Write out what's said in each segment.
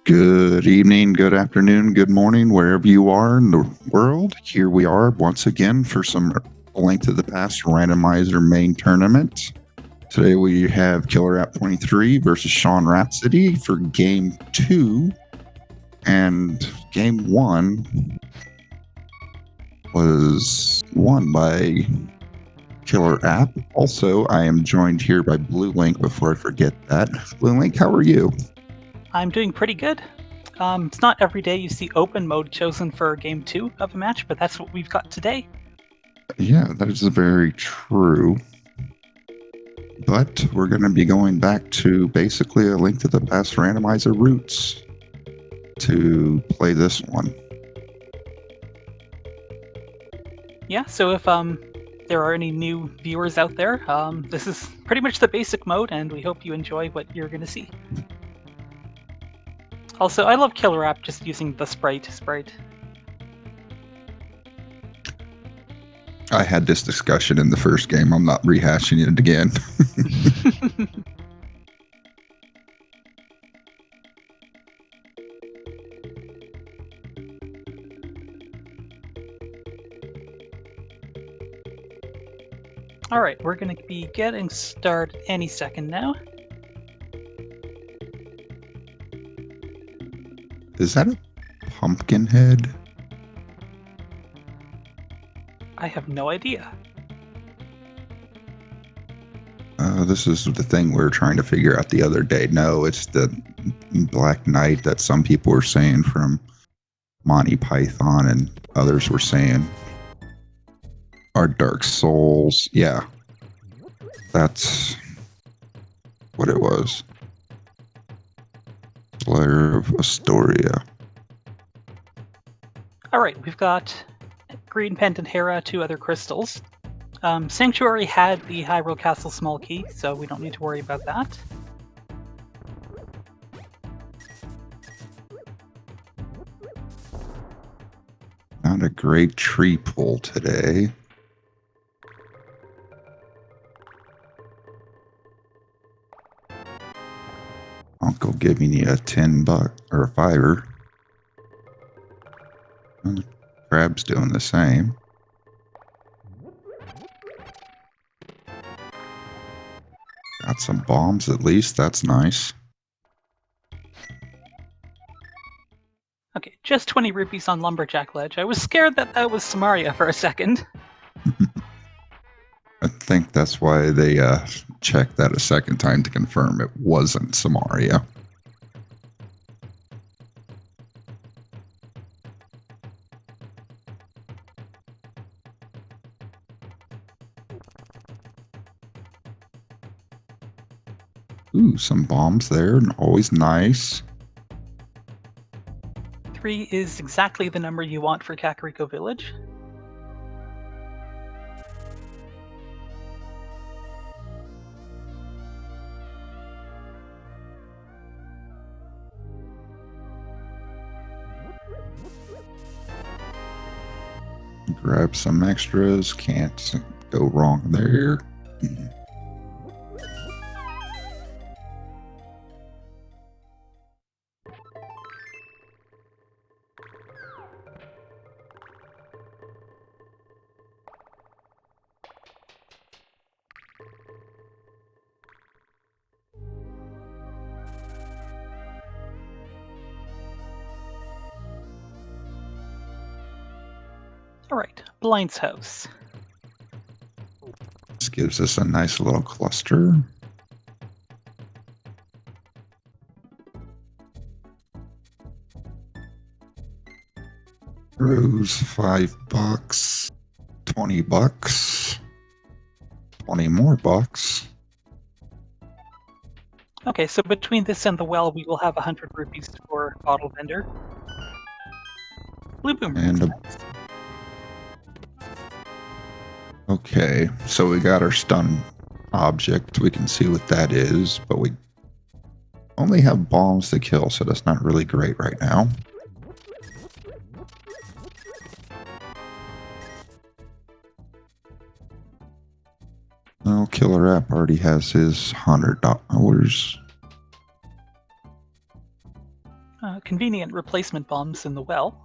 Good evening, good afternoon, good morning, wherever you are in the world. Here we are once again for some Link to the Past randomizer main tournament. Today we have KillerApp23 versus SeanRhapsody for game 2. And game 1 was won by KillerApp. Also, I am joined here by Blue Link before I forget that. Blue Link, how are you? I'm doing pretty good. It's not every day you see open mode chosen for game 2 of a match, but that's what we've got today. Yeah, that is very true. But we're going to be going back to basically a Link to the Past randomizer roots to play this one. Yeah, so if there are any new viewers out there, this is pretty much the basic mode, and we hope you enjoy what you're going to see. Also, I love KillerApp just using the sprite. I had this discussion in the first game. I'm not rehashing it again. Alright, we're going to be getting started any second now. Is that a pumpkin head? I have no idea. This is the thing we were trying to figure out the other day. No, it's the Black Knight that some people were saying from Monty Python and others were saying are Dark Souls. Yeah, that's what it was. Slayer of Astoria. Alright, we've got Green Pendant Hera, 2 other crystals. Sanctuary had the Hyrule Castle small key, so we don't need to worry about that. Not a great tree pull today. Uncle giving you a $10 or a $5. And the crab's doing the same. Got some bombs at least. That's nice. Okay, just 20 rupees on Lumberjack Ledge. I was scared that was Samaria for a second. I think that's why they checked that a second time to confirm it wasn't Samaria. Ooh, some bombs there, and always nice. 3 is exactly the number you want for Kakariko Village. Grab some extras. Can't go wrong there. Alright, Blind's House. This gives us a nice little cluster. Rose, $5, $20, 20 more bucks. Okay, so between this and the well, we will have 100 rupees for Bottle Vendor. Blue Boomer. And okay, so we got our stun object. We can see what that is, but we only have bombs to kill, so that's not really great right now. Oh, KillerApp already has his $100. Convenient replacement bombs in the well.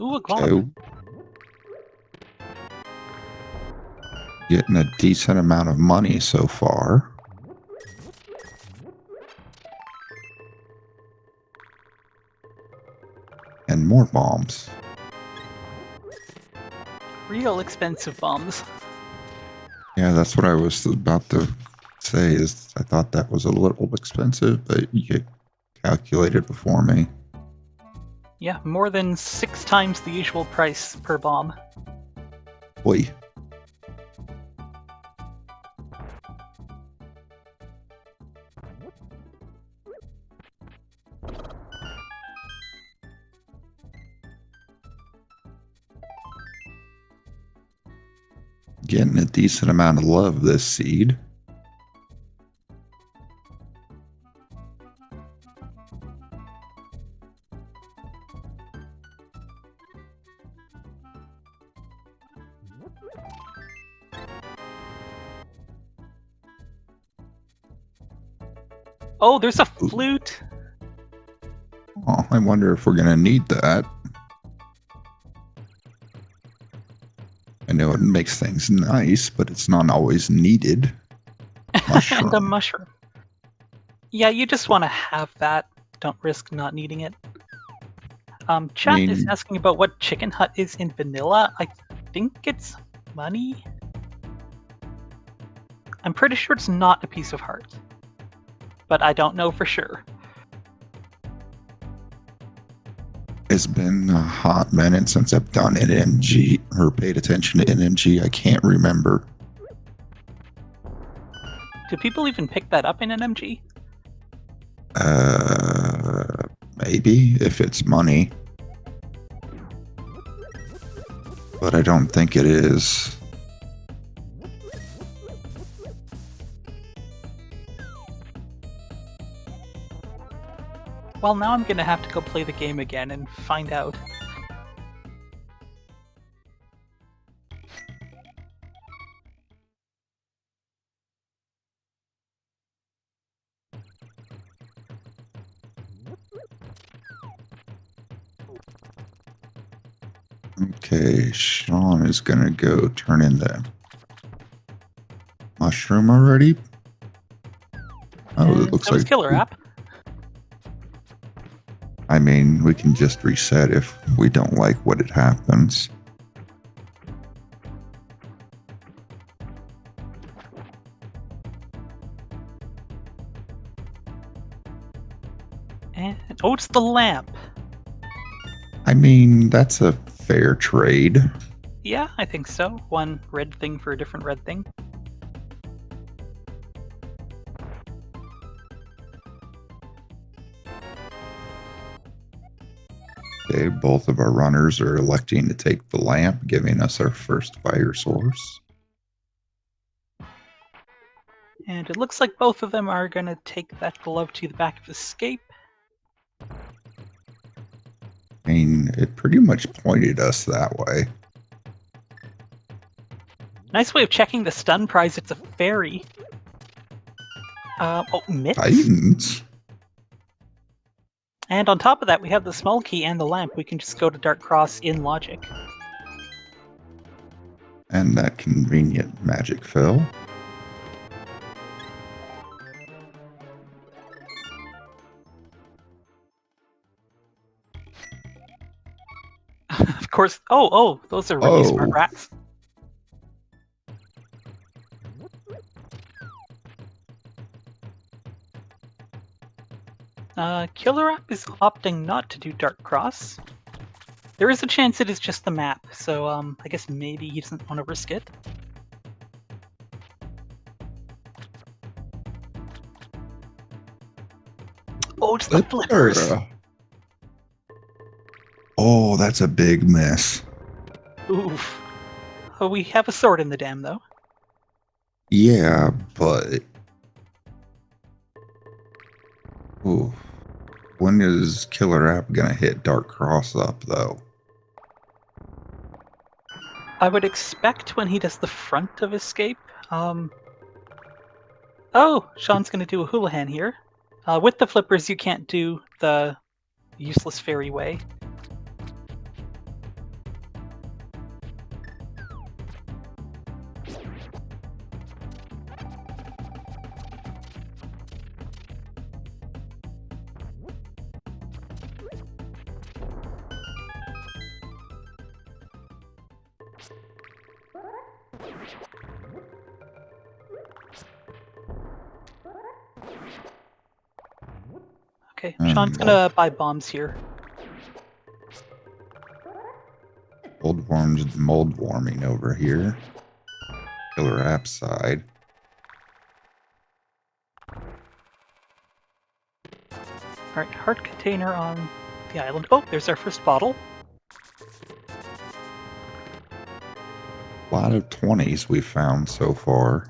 Ooh, a glove. Getting a decent amount of money so far. And more bombs. Real expensive bombs. Yeah, that's what I was about to say. Is I thought that was a little expensive, but you calculated before me. Yeah, more than 6 times the usual price per bomb. Boy. Getting a decent amount of love this seed. Oh, there's a flute! Oh, I wonder if we're going to need that. I know it makes things nice, but it's not always needed. Mushroom. And a mushroom. Yeah, you just want to have that. Don't risk not needing it. Chat is asking about what Chicken Hut is in vanilla. I think it's money? I'm pretty sure it's not a piece of heart. But I don't know for sure. It's been a hot minute since I've done NMG or paid attention to NMG. I can't remember. Do people even pick that up in NMG? Maybe if it's money. But I don't think it is. Well, now I'm gonna have to go play the game again and find out. Okay, Sean is gonna go turn in the mushroom already. Oh, And it looks so like is KillerApp. I mean, we can just reset if we don't like what it happens. And oh, it's the lamp. I mean, that's a fair trade. Yeah, I think so. One red thing for a different red thing. Okay, both of our runners are electing to take the lamp, giving us our first fire source. And it looks like both of them are going to take that glove to the back of Escape. I mean, it pretty much pointed us that way. Nice way of checking the stun prize. It's a fairy. Oh, mitts. Titans. And on top of that, we have the small key and the lamp. We can just go to Dark Cross in logic. And that convenient magic fill. Of course. Oh, those are really smart rats. KillerApp is opting not to do Dark Cross. There is a chance it is just the map, so I guess maybe he doesn't want to risk it. Oh, it's the flippers! Oh, that's a big miss. Oof. Oh, we have a sword in the dam, though. Yeah, but... Ooh. When is KillerApp gonna hit Dark Cross up, though? I would expect when he does the front of escape. Oh, Sean's going to do a Houlihan here. With the flippers, you can't do the useless fairy way. Okay, Sean's gonna buy bombs here. Mold warming over here. Killer app side. Alright, heart container on the island. Oh, there's our first bottle. A lot of 20s we've found so far.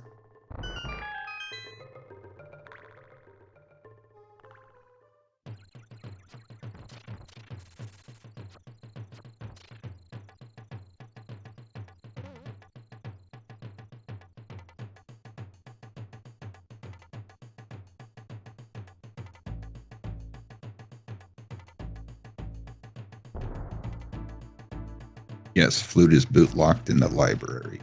Yes, flute is boot locked in the library.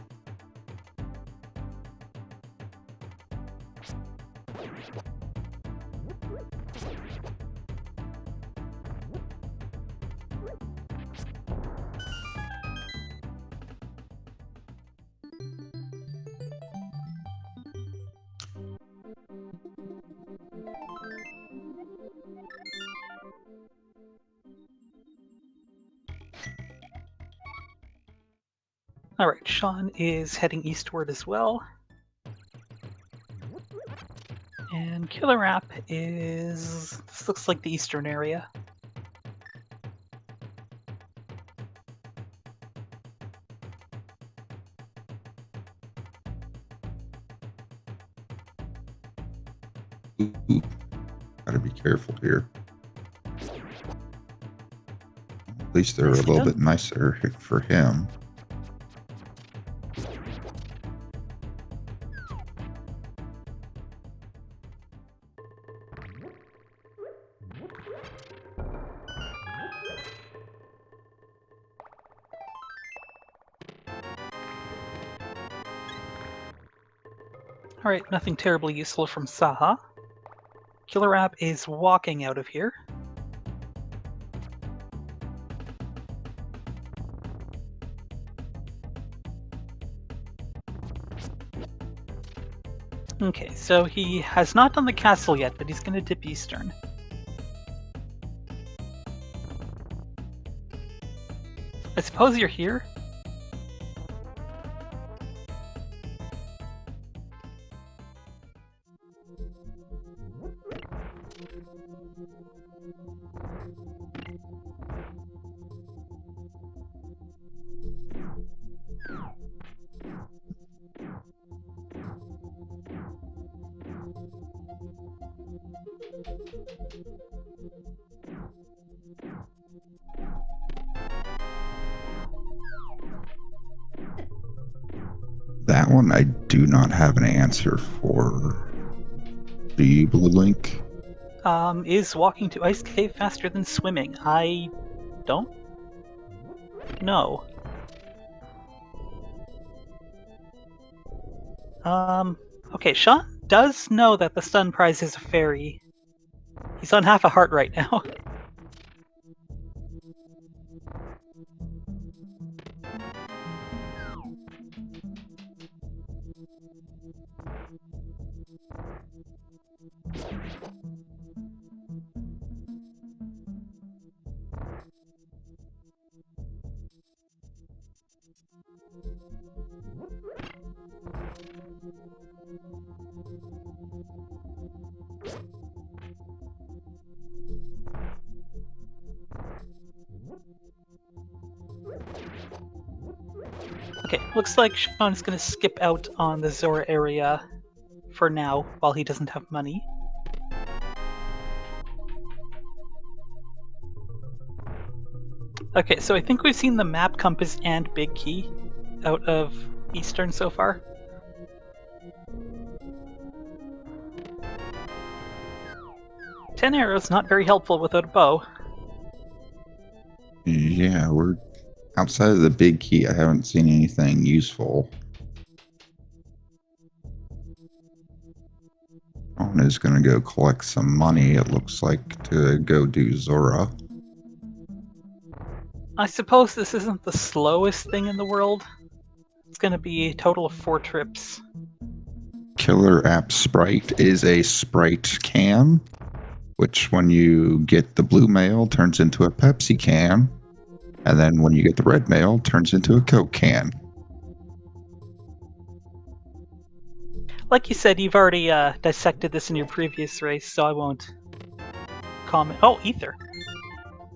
Alright, Sean is heading eastward as well. And Killer App is... this looks like the eastern area. Ooh, gotta be careful here. At least they're a little bit nicer for him. Alright, nothing terribly useful from Saha. Killer App is walking out of here. Okay, so he has not done the castle yet, but he's going to dip eastern. I suppose you're here? That one I do not have an answer for. Do you, Blue Link? Is walking to Ice Cave faster than swimming? I don't know. Okay, Sean does know that the stun prize is a fairy. He's on half a heart right now. Okay, looks like Sean's gonna skip out on the Zora area for now, while he doesn't have money. Okay, so I think we've seen the map, compass, and big key. out of Eastern so far. Ten arrows, not very helpful without a bow. Yeah, we're outside of the big key. I haven't seen anything useful. Sean is going to go collect some money, it looks like, to go do Zora. I suppose this isn't the slowest thing in the world. It's going to be a total of 4 trips. Killer App Sprite is a Sprite can, which when you get the blue mail turns into a Pepsi can, and then when you get the red mail turns into a Coke can. Like you said, you've already dissected this in your previous race, so I won't comment. Oh, ether.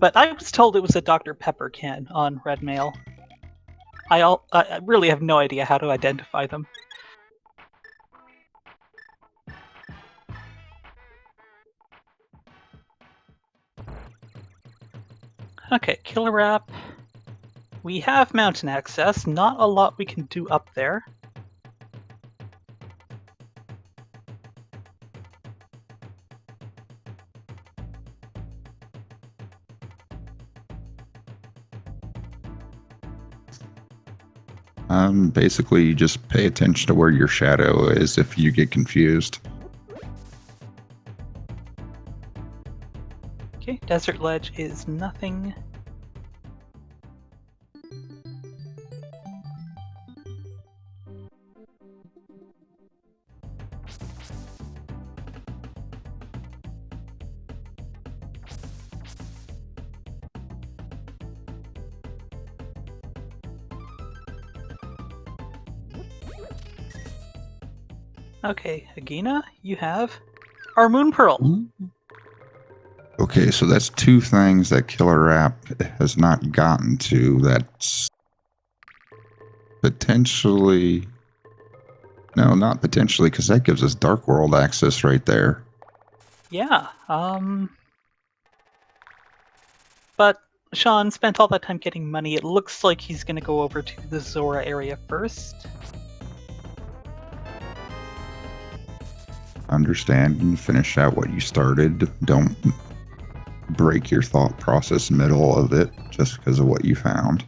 But I was told it was a Dr. Pepper can on red mail. I really have no idea how to identify them. Okay, Killer App. We have mountain access. Not a lot we can do up there. Basically, you just pay attention to where your shadow is if you get confused. Okay, Desert Ledge is nothing. Okay, Agina, you have our Moon Pearl. Okay, so that's 2 things that Killer App has not gotten to. That's potentially... No, not potentially, because that gives us Dark World access right there. Yeah, but Sean spent all that time getting money. It looks like he's going to go over to the Zora area first. Understand and finish out what you started. Don't break your thought process middle of it just because of what you found.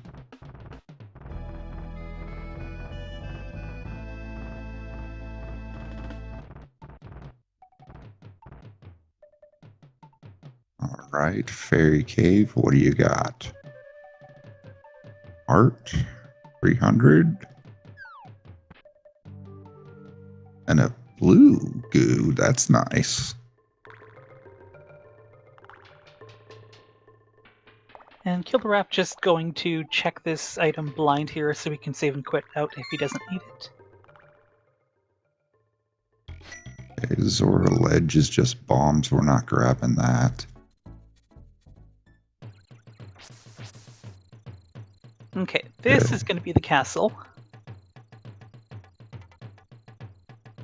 All right, Fairy Cave, what do you got? Art, 300. And a blue goo, that's nice. And Killer App just going to check this item blind here so we can save and quit out if he doesn't need it. Okay, Zora Ledge is just bombs, we're not grabbing that. Okay, this is going to be the castle.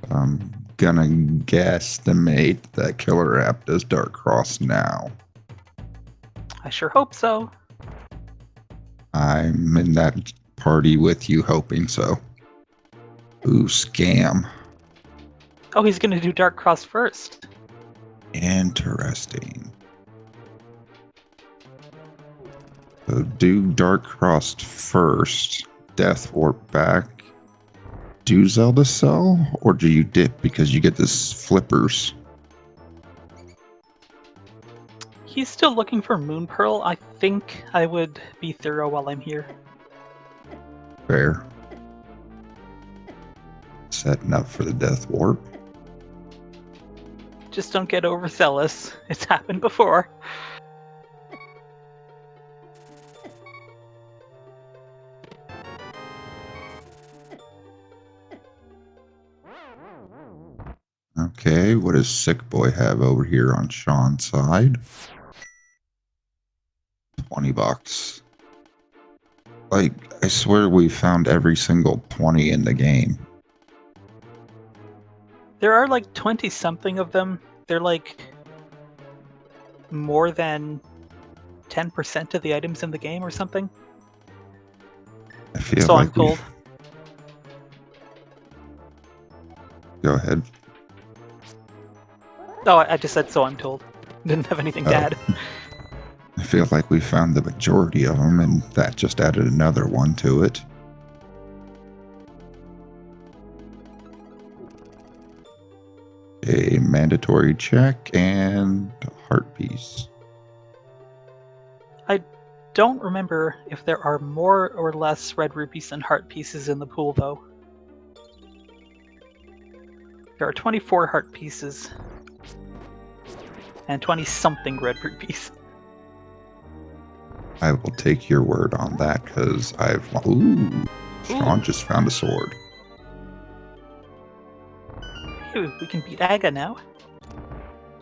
I'm gonna guesstimate that Killer App does Dark Cross now. I sure hope so. I'm in that party with you, hoping so. Ooh, scam. Oh, he's going to do Dark Cross first. Interesting. So do Dark Cross first, Death Warp back. Do Zelda Cell, or do you dip because you get this flippers? He's still looking for Moon Pearl. I think I would be thorough while I'm here. Fair. Setting up for the Death Warp. Just don't get overzealous. It's happened before. Okay, what does Sick Boy have over here on Sean's side? 20 bucks. Like, I swear we found every single 20 in the game. There are like 20-something of them. They're like more than 10% of the items in the game or something. I feel So like I'm told. Go ahead. Oh, I just said so I'm told. Didn't have anything to add. I feel like we found the majority of them, and that just added another one to it. A mandatory check and a heart piece. I don't remember if there are more or less red rupees than heart pieces in the pool, though. There are 24 heart pieces and 20-something red rupees. I will take your word on that, because Sean just found a sword. Ooh, we can beat Aga now.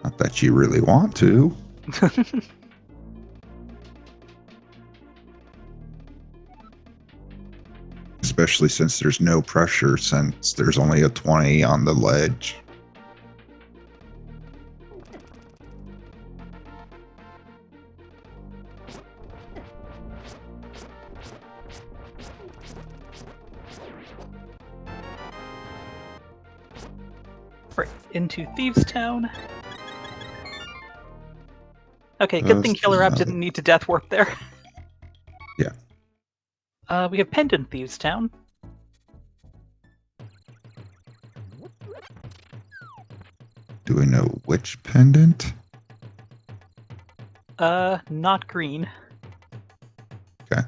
Not that you really want to. Especially since there's no pressure, since there's only a 20 on the ledge. Right, into Thieves Town. Okay, good thing KillerApp didn't need to death warp there. Yeah. We have Pendant Thieves Town. Do we know which pendant? Not green. Okay.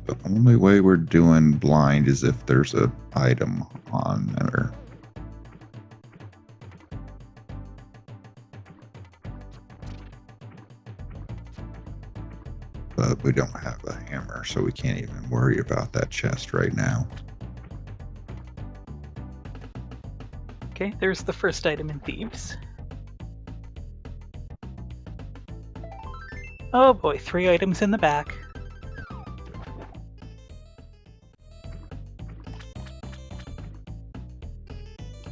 The only way we're doing blind is if there's an item on there. But we don't have a hammer, so we can't even worry about that chest right now. Okay, there's the first item in Thieves. Oh boy, 3 items in the back.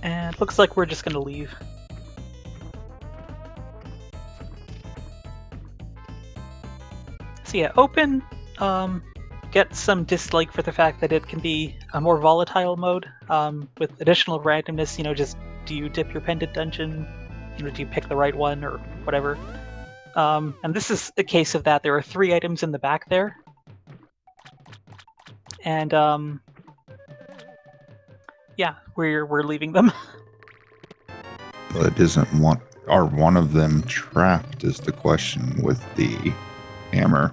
And looks like we're just gonna leave. So yeah, open, get some dislike for the fact that it can be a more volatile mode, with additional randomness, you know, just do you dip your pendant dungeon, you know, do you pick the right one or whatever. And this is a case of that. There are 3 items in the back there. And yeah, we're leaving them. But isn't one of them trapped is the question with the hammer.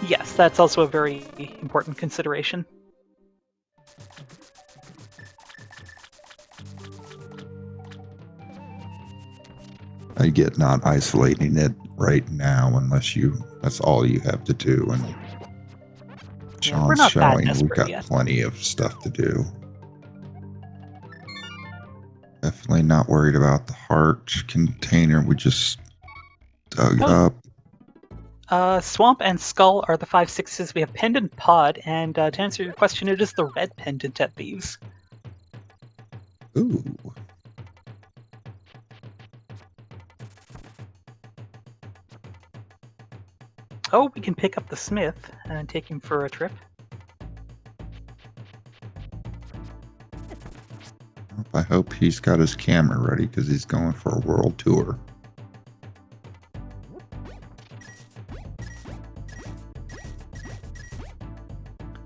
Yes, that's also a very important consideration. I get not isolating it right now unless that's all you have to do. And Yeah, we're Sean's not that showing we've desperate got yet. plenty of stuff to do. Definitely not worried about the heart container we just dug up. Swamp and Skull are the 5/6s. We have Pendant Pod, and to answer your question, it is the red pendant at Thieves. Ooh. Oh, we can pick up the Smith and take him for a trip. I hope he's got his camera ready because he's going for a world tour.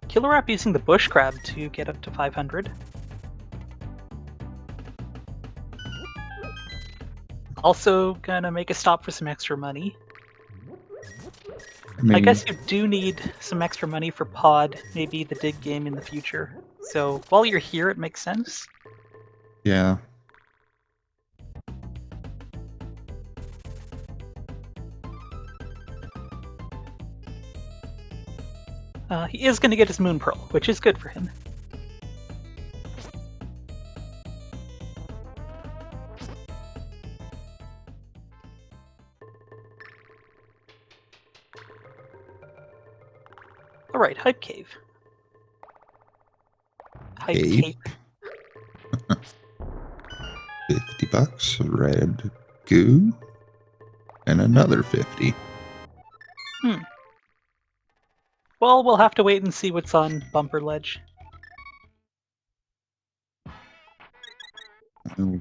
KillerApp using the bush crab to get up to 500. Also gonna make a stop for some extra money. I guess you do need some extra money for Pod, maybe the dig game in the future. So while you're here, it makes sense. Yeah. He is going to get his Moon Pearl, which is good for him. Alright, Hype Cave. Hype Cave. 50 bucks, red goo, and another 50. Well, we'll have to wait and see what's on Bumper Ledge.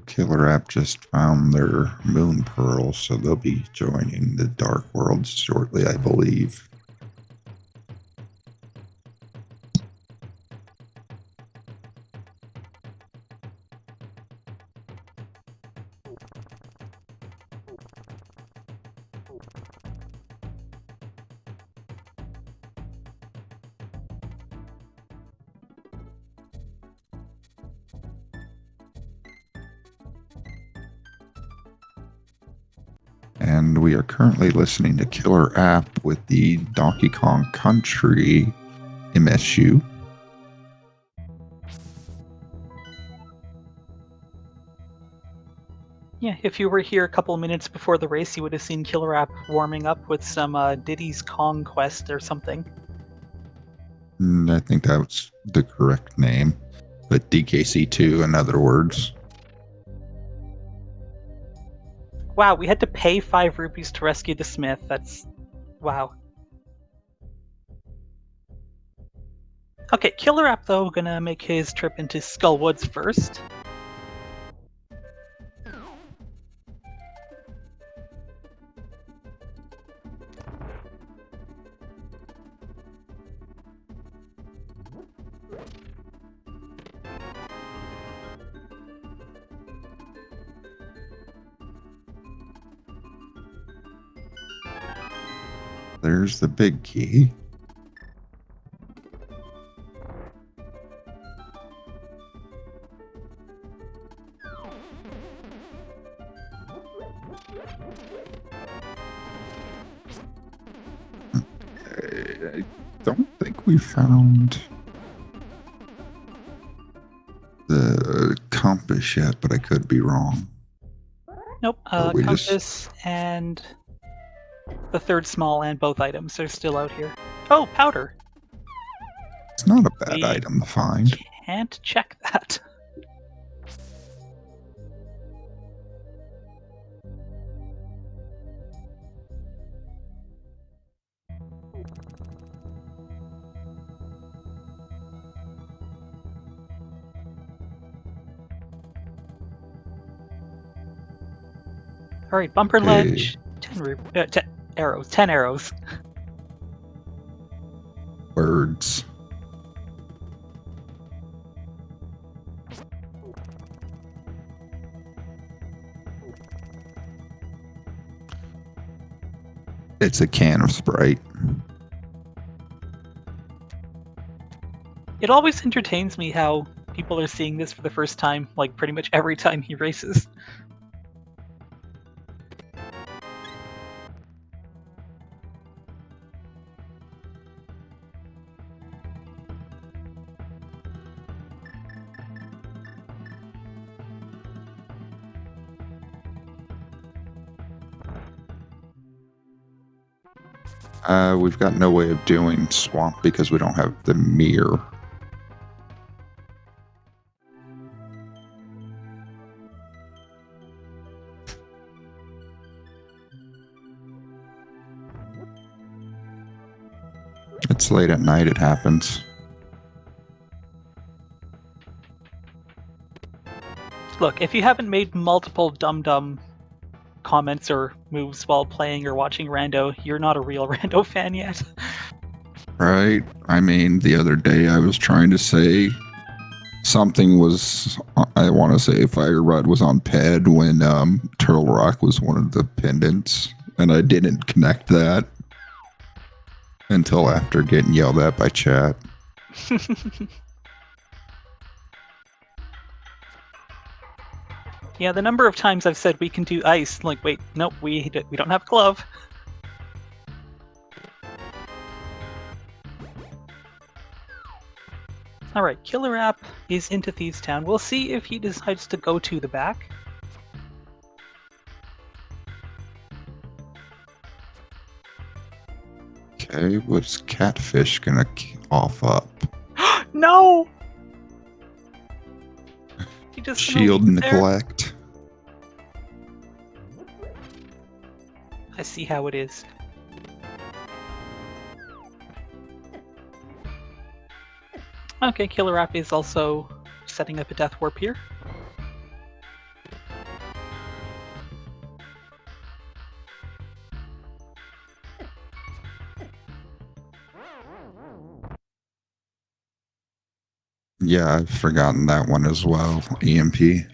Killer App just found their moon pearl, so they'll be joining the Dark Worlds shortly, I believe. And we are currently listening to Killer App with the Donkey Kong Country MSU. Yeah, if you were here a couple of minutes before the race, you would have seen Killer App warming up with some Diddy's Kong Quest or something. I think that's the correct name, but DKC2 in other words. Wow, we had to pay 5 rupees to rescue the Smith. That's... wow. Okay, Killer App, though, gonna make his trip into Skull Woods first. There's the big key. I don't think we found the compass yet, but I could be wrong. Nope, we compass and the third small and both items are still out here. Oh, powder! It's not a bad We item to find. Can't check that. Alright, bumper ledge. 10 arrows. 10 arrows. Birds. It's a can of Sprite. It always entertains me how people are seeing this for the first time, like pretty much every time he races. We've got no way of doing swamp because we don't have the mirror. It's late at night, it happens. Look, if you haven't made multiple dumb comments or moves while playing or watching Rando, you're not a real Rando fan yet. Right? I mean, the other day I was trying to say something was, I want to say Fire Rod was on Ped when Turtle Rock was one of the pendants, and I didn't connect that until after getting yelled at by chat. Yeah, the number of times I've said we can do ice, like, wait, nope, we don't have a glove. Alright, Killer App is into Thieves Town. We'll see if he decides to go to the back. Okay, what's Catfish gonna off up? No! He just Shield neglect. I see how it is. Okay, KillerApp is also setting up a death warp here. Yeah, I've forgotten that one as well. EMP.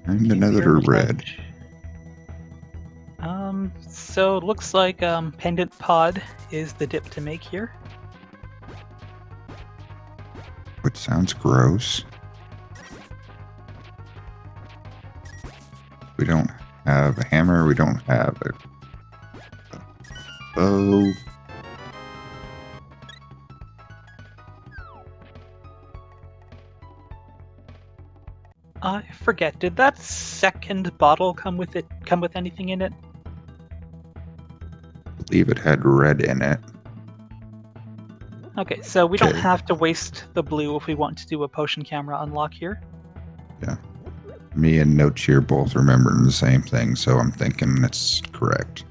And another red. So it looks like Pendant Pod is the dip to make here. Which sounds gross. We don't have a hammer. We don't have a bow. I forget. Did that second bottle come with it? Come with anything in it? I believe it had red in it. Okay, so we don't have to waste the blue if we want to do a potion camera unlock here. Yeah. Me and No Cheer both remembering the same thing, so I'm thinking it's correct.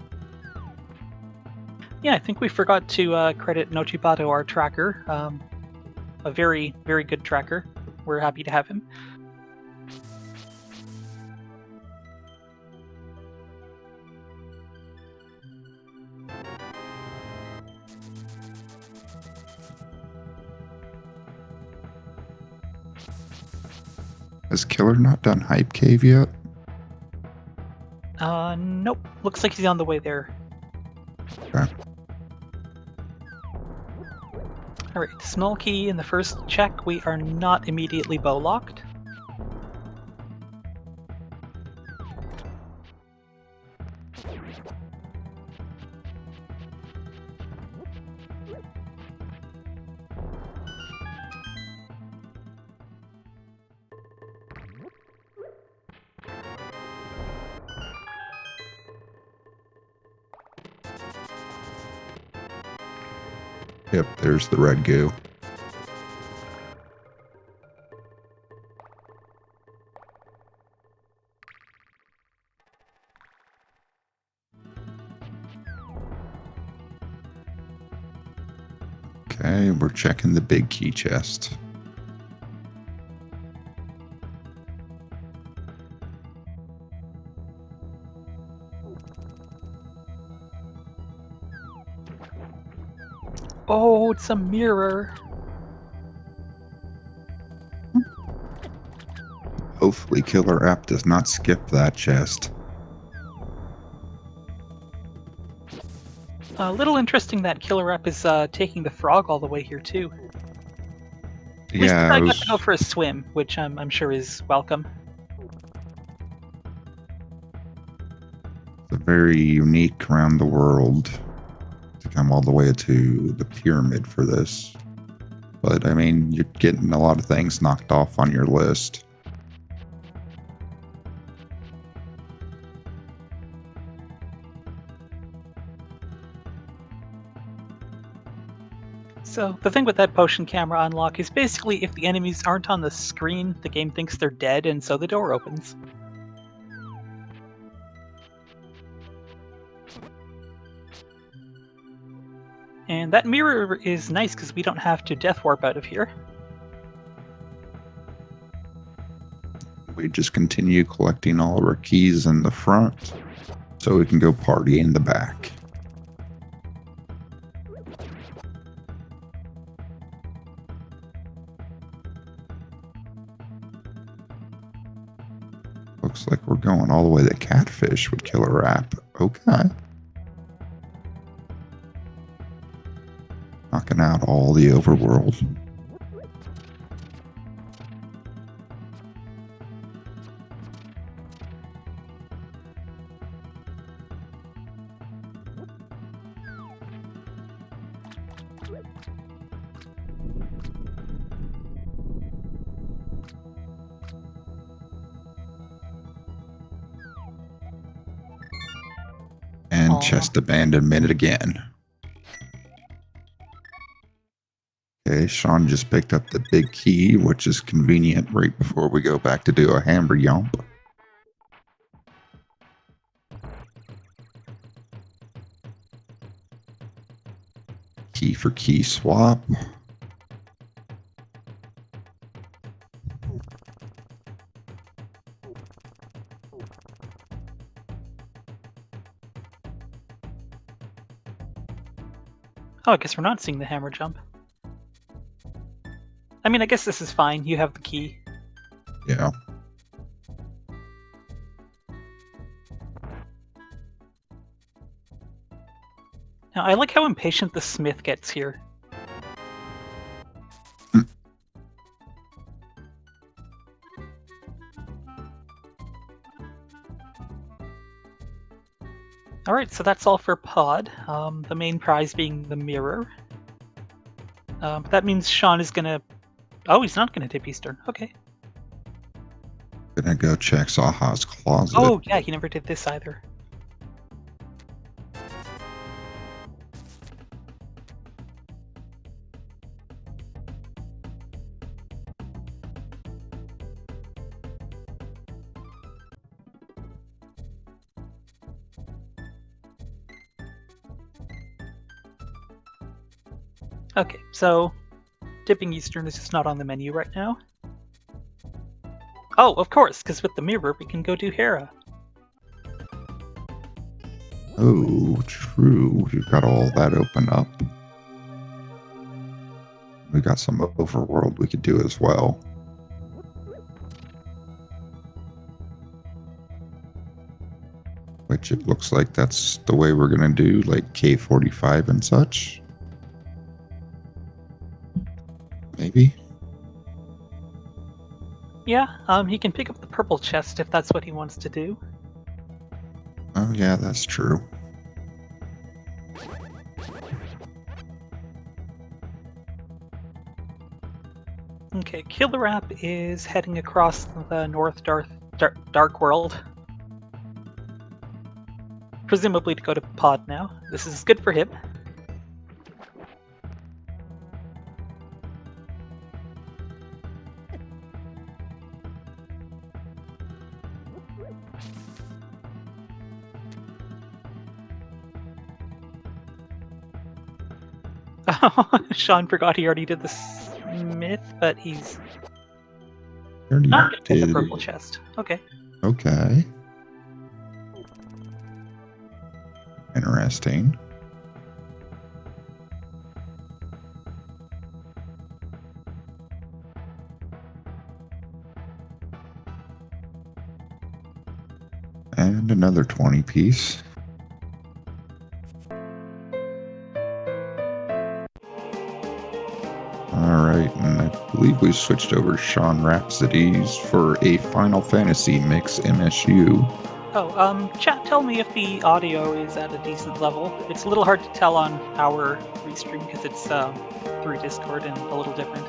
Yeah, I think we forgot to credit Nochibato, our tracker. A very, very good tracker. We're happy to have him. Has Killer not done Hype Cave yet? Nope. Looks like he's on the way there. Okay. Alright, small key in the first check. We are not immediately bow locked. Yep, there's the red goo. Okay, we're checking the big key chest. Oh, it's a mirror. Hopefully Killer App does not skip that chest. A little interesting that KillerApp is taking the frog all the way here too. At least Yeah, I got to go for a swim, which I'm sure is welcome. It's a very unique around the world to come all the way to the pyramid for this. But I mean, you're getting a lot of things knocked off on your list. So the thing with that potion camera unlock is basically if the enemies aren't on the screen, the game thinks they're dead, and so the door opens. And that mirror is nice because we don't have to death warp out of here. We just continue collecting all of our keys in the front so we can go party in the back. Looks like we're going all the way to Catfish with Killer App. Okay. Knocking out all the overworld. And chest abandonment again. Okay, Sean just picked up the big key, which is convenient right before we go back to do a hammer yomp. Key for key swap. Oh, I guess we're not seeing the hammer jump. I mean, I guess this is fine. You have the key. Yeah. Now, I like how impatient the smith gets here. Alright, so that's all for Pod. The main prize being the mirror. That means Sean is gonna... Oh, he's not gonna tip Eastern. Okay. Gonna go check Zaha's closet. Oh, yeah, he never did this either. Okay, so tipping Eastern is just not on the menu right now. Oh, of course, because with the mirror we can go do Hera. Oh, true. We've got all that open up. We got some overworld we could do as well. Which it looks like that's the way we're gonna do, like K45 and such. Maybe? Yeah, he can pick up the purple chest if that's what he wants to do. Oh yeah, that's true. Okay, KillerApp is heading across the North Dark World. Presumably to go to Pod now. This is good for him. Oh, Sean forgot he already did the smith, but he's not going to get the purple chest. Okay. Okay. Interesting. And another 20 piece. Alright, and I believe we switched over to SeanRhapsody's for a Final Fantasy mix MSU. Oh, chat, tell me if the audio is at a decent level. It's a little hard to tell on our restream because it's through Discord and a little different.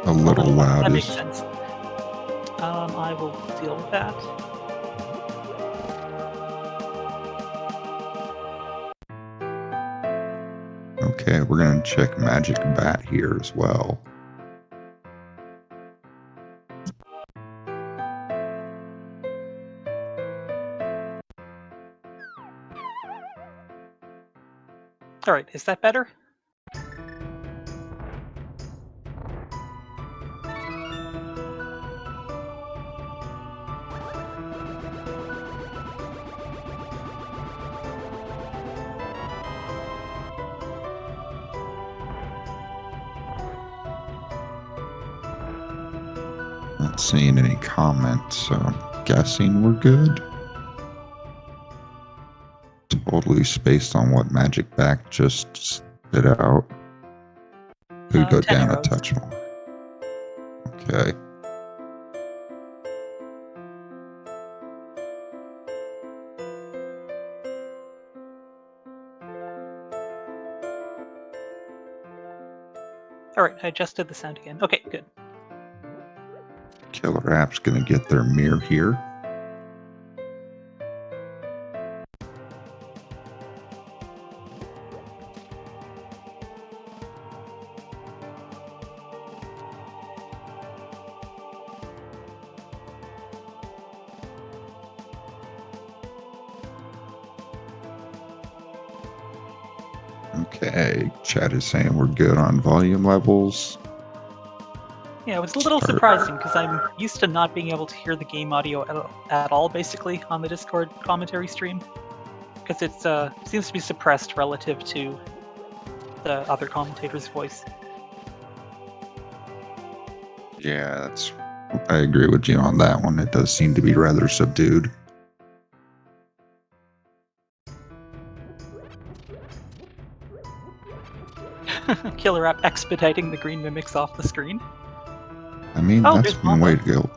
A little loud. That makes sense. I will deal with that. Okay, we're going to check Magic Bat here as well. Alright, is that better? Not seeing any comments, so I'm guessing we're good. Totally spaced on what Magic Back just spit out. We go 10 down arrows. a touch more. Okay. Alright, I adjusted the sound again. Okay, good. Killer App's going to get their mirror here. Okay, chat is saying we're good on volume levels. Yeah, it was a little surprising because I'm used to not being able to hear the game audio at all, basically, on the Discord commentary stream. Because it seems to be suppressed relative to the other commentator's voice. Yeah, I agree with you on that one. It does seem to be rather subdued. Killer App expediting the green mimics off the screen. I mean, that's one way to go.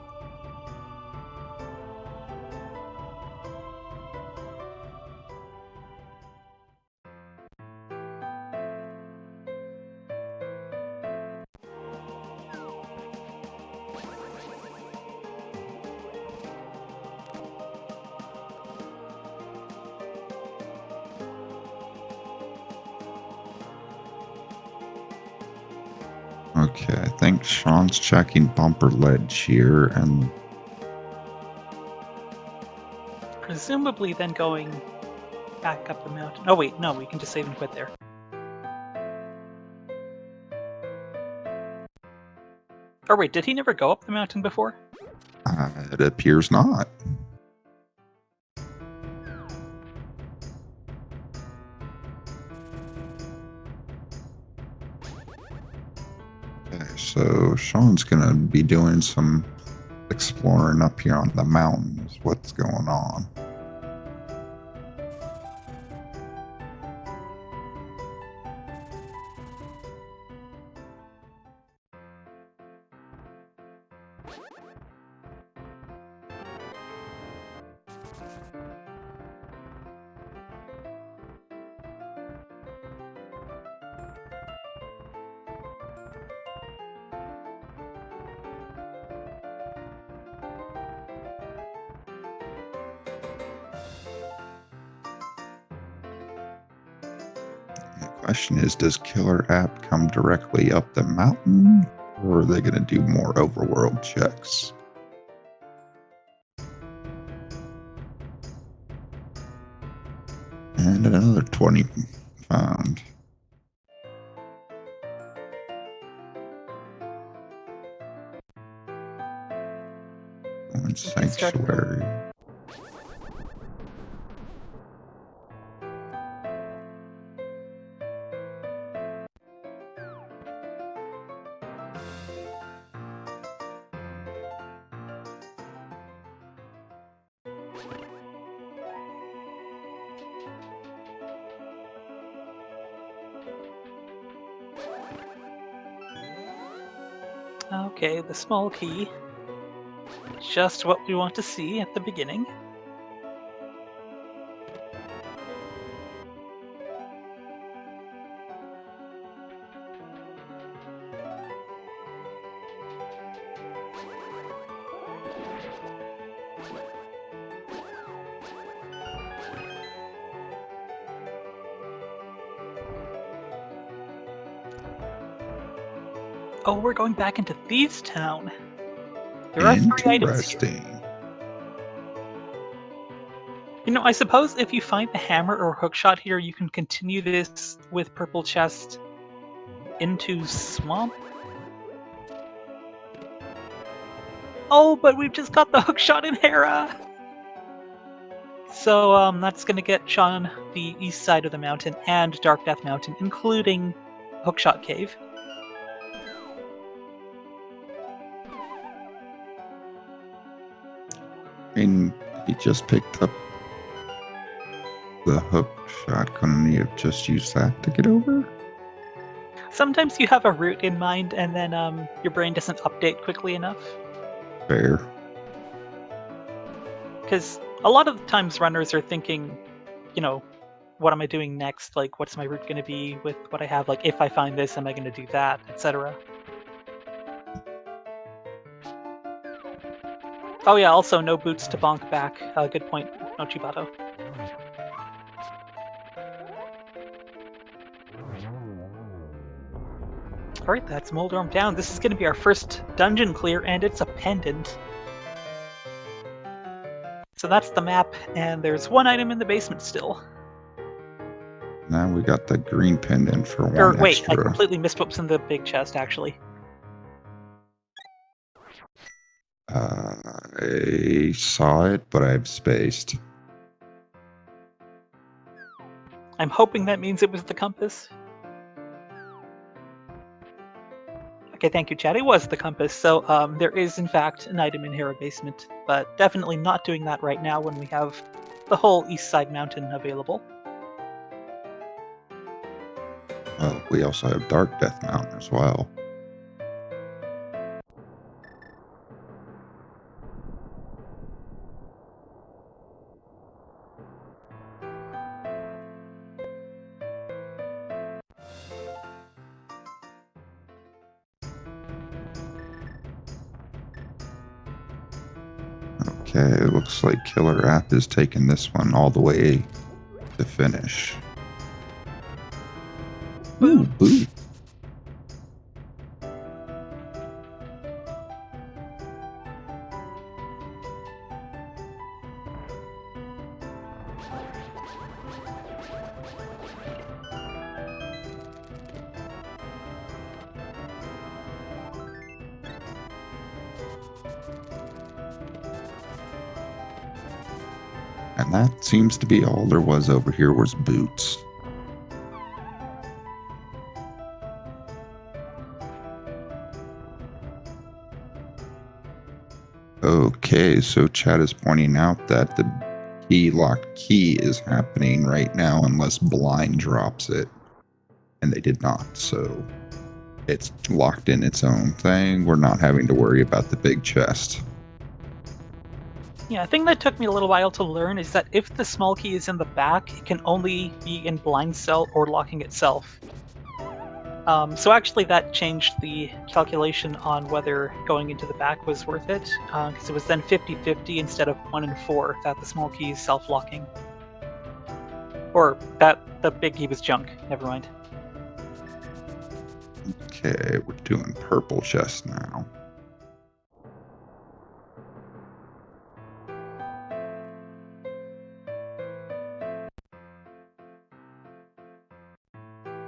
Okay, I think Sean's checking bumper ledge here, and presumably then going back up the mountain. Oh wait, no, we can just save and quit there. Or wait, did he never go up the mountain before? It appears not. Okay, so Sean's gonna be doing some exploring up here on the mountains. What's going on? Question is, does Killer App come directly up the mountain, or are they going to do more overworld checks? And another 20 found. Sanctuary. Okay, the small key. Just what we want to see at the beginning. Oh, we're going back into Thieves Town. There are 3 items here. You know, I suppose if you find a hammer or hookshot here, you can continue this with Purple Chest into Swamp. Oh, but we've just got the hookshot in Hera! So, that's gonna get Sean the east side of the mountain and Dark Death Mountain, including Hookshot Cave. And he just picked up the hook shot. Couldn't he have just used that to get over? Sometimes you have a route in mind and then your brain doesn't update quickly enough. Fair. Because a lot of the times runners are thinking, you know, what am I doing next? Like, what's my route going to be with what I have? Like, if I find this, am I going to do that, etc. Oh yeah, also no boots to bonk back. Good point, no Chibato. Alright, that's Moldorm down. This is going to be our first dungeon clear, and it's a pendant. So that's the map, and there's one item in the basement still. Now we got the green pendant for one Or wait, extra. I completely missed what's in the big chest, actually. I saw it, but I've spaced. I'm hoping that means it was the compass. Okay, thank you, Chad. It was the compass, so there is, in fact, an item in Hera Basement, but definitely not doing that right now when we have the whole East Side Mountain available. Well, we also have Dark Death Mountain as well. Okay, it looks like KillerApp is taking this one all the way to finish. Ooh, boo. And that seems to be all there was over here was boots. Okay, so Chad is pointing out that the key lock key is happening right now unless blind drops it. And they did not, so it's locked in its own thing. We're not having to worry about the big chest. Yeah, a thing that took me a little while to learn is that if the small key is in the back, it can only be in blind cell or locking itself. So actually that changed the calculation on whether going into the back was worth it, because it was then 50-50 instead of 1 in 4 that the small key is self-locking. Or that the big key was junk, never mind. Okay, we're doing purple chest now.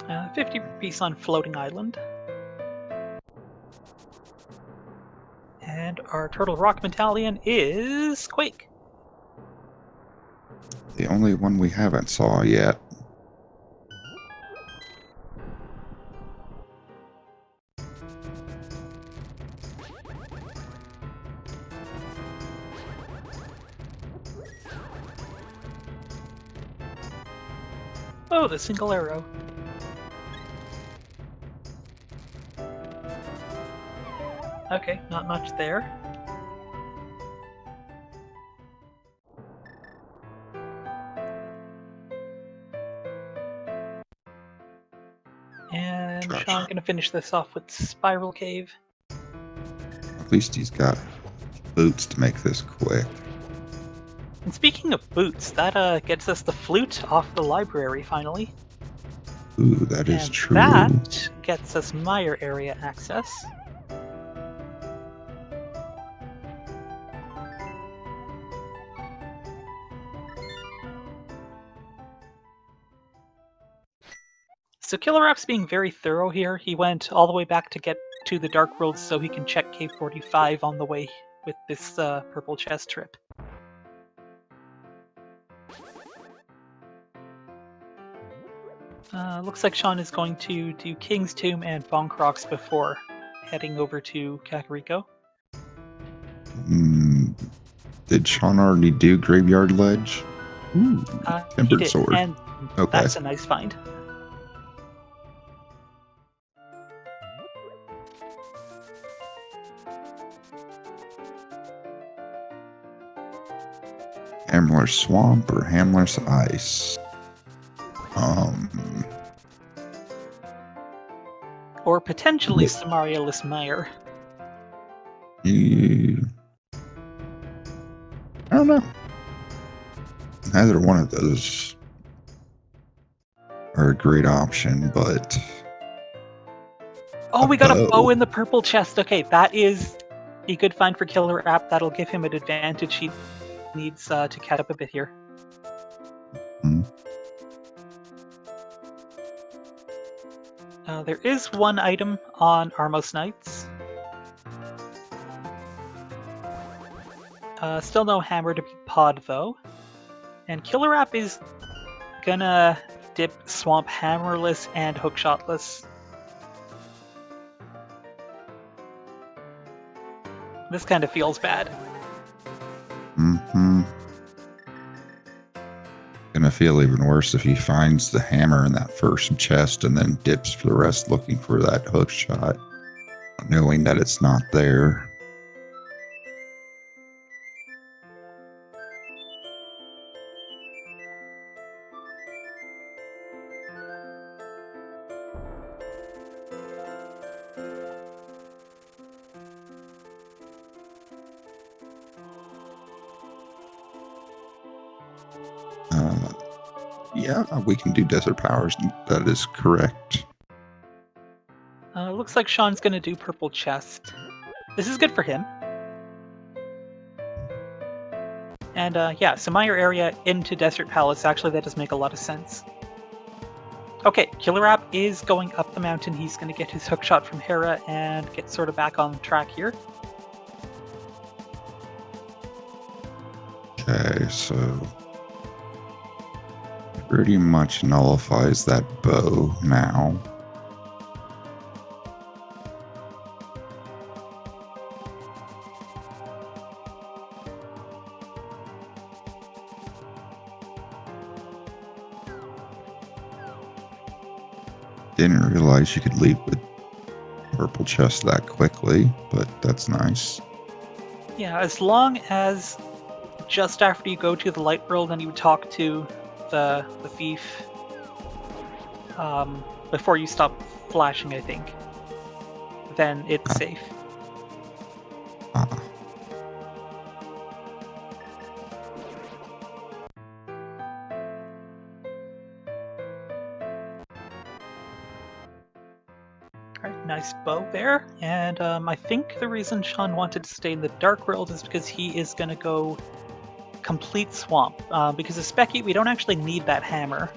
Uh, 50 piece on Floating Island. And our Turtle Rock Medallion is Quake. The only one we haven't saw yet. Oh, the single arrow. Okay, not much there. And Gotcha. Sean gonna finish this off with Spiral Cave. At least he's got boots to make this quick. And speaking of boots, that gets us the flute off the library finally. Ooh, that is and true. That gets us Mire area access. So KillerApp's being very thorough here. He went all the way back to get to the Dark World so he can check Cave 45 on the way with this purple chest trip. Looks like Sean is going to do King's Tomb and Bonk Rocks before heading over to Kakariko. Did Sean already do Graveyard Ledge? Ooh, Tempered Sword. And okay. That's a nice find. Hamler's Swamp or Hamler's Ice? Or potentially Samarialus Mire. don't know. Neither one of those are a great option, but... Oh, we got a bow in the purple chest. Okay, that is a good find for KillerApp. That'll give him an advantage he needs to catch up a bit here. There is one item on Armos Knights. Still no hammer to be pod, though. And KillerApp is gonna dip Swamp hammerless and hookshotless. This kind of feels bad. Gonna feel even worse if he finds the hammer in that first chest and then dips for the rest looking for that hook shot, knowing that it's not there. Yeah, we can do desert powers. That is correct. Looks like Sean's gonna do purple chest. This is good for him. And yeah, so Meyer area into Desert Palace, actually that does make a lot of sense. Okay, KillerApp is going up the mountain. He's going to get his hookshot from Hera and get sort of back on track here. Okay, so pretty much nullifies that bow now. Didn't realize you could leave with purple chest that quickly, but that's nice. Yeah, as long as just after you go to the light world and you talk to the thief before you stop flashing, I think, then it's safe. Alright, nice bow there, and I think the reason Sean wanted to stay in the Dark World is because he is going to go complete Swamp. Because of Specky, we don't actually need that hammer.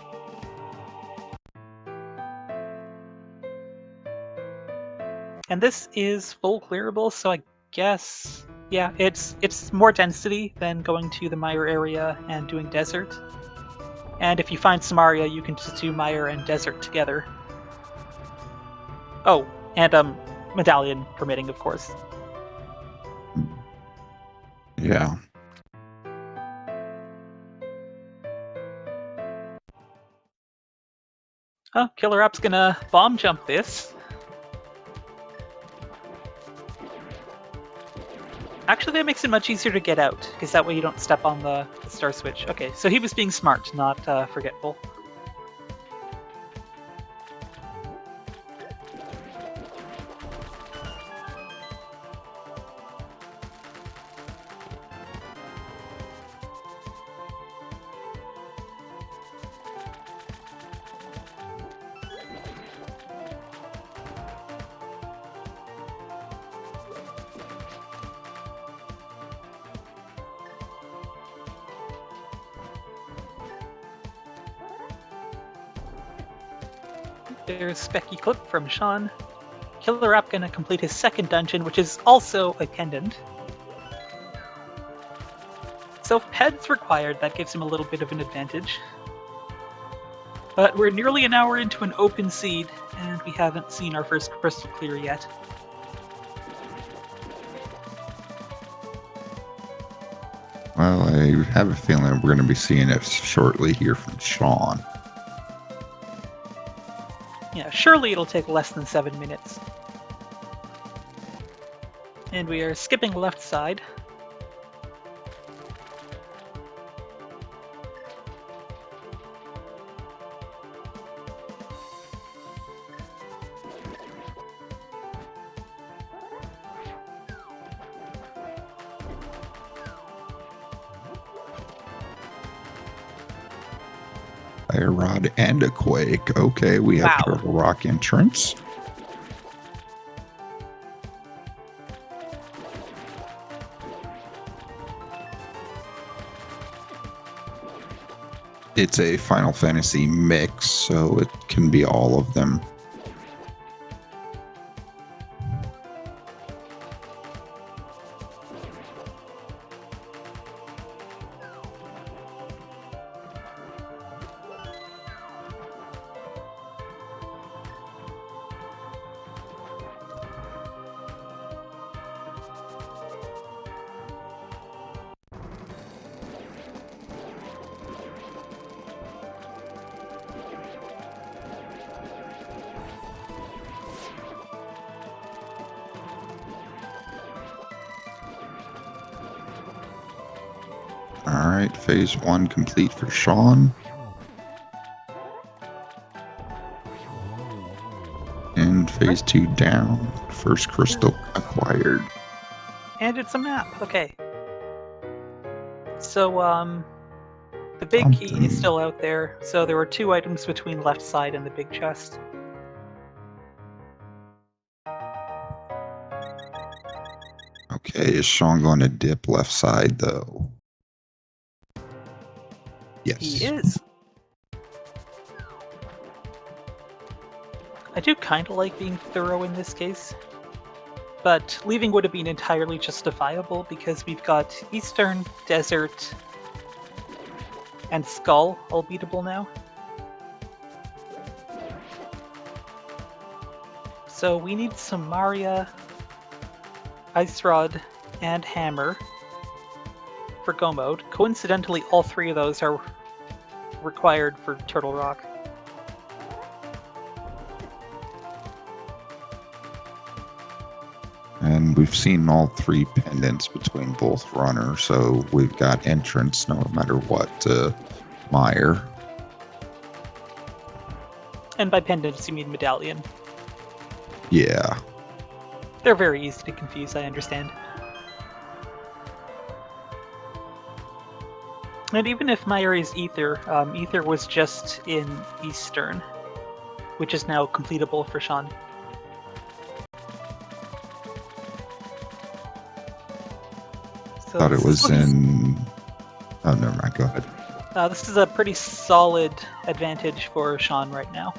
And this is full clearable, so I guess, yeah, it's more density than going to the Meyer area and doing Desert. And if you find Samaria, you can just do Meyer and Desert together. Oh, and medallion permitting, of course. Yeah. Oh, KillerApp's gonna bomb jump this. Actually, that makes it much easier to get out, because that way you don't step on the star switch. Okay, so he was being smart, not forgetful. There's Specky clip from Sean. KillerApp gonna complete his second dungeon, which is also a pendant. So if Ped's required, that gives him a little bit of an advantage. But we're nearly an hour into an open seed, and we haven't seen our first crystal clear yet. Well, I have a feeling we're going to be seeing it shortly here from Sean. Yeah, surely it'll take less than 7 minutes. And we are skipping left side. fire rod, and a quake. Okay, we have Wow. Turtle Rock entrance. It's a Final Fantasy mix, so it can be all of them. All right, phase 1 complete for Sean. And phase 2 down. First crystal acquired. And it's a map. Okay. So, the big key is still out there. So there were 2 items between left side and the big chest. Okay, is Sean going to dip left side, though? Yes. He is. I do kind of like being thorough in this case, but leaving would have been entirely justifiable because we've got Eastern, Desert, and Skull all beatable now. So we need some Maria, Ice Rod, and Hammer for Go Mode. Coincidentally, all 3 of those are required for Turtle Rock. And we've seen all 3 pendants between both runners, so we've got entrance no matter what Meyer. And by pendants, you mean medallion. Yeah. They're very easy to confuse, I understand. And even if Meyer is Ether, Ether was just in Eastern, which is now completable for Sean. So Thought it was in... Oh, never mind. Go ahead. This is a pretty solid advantage for Sean right now.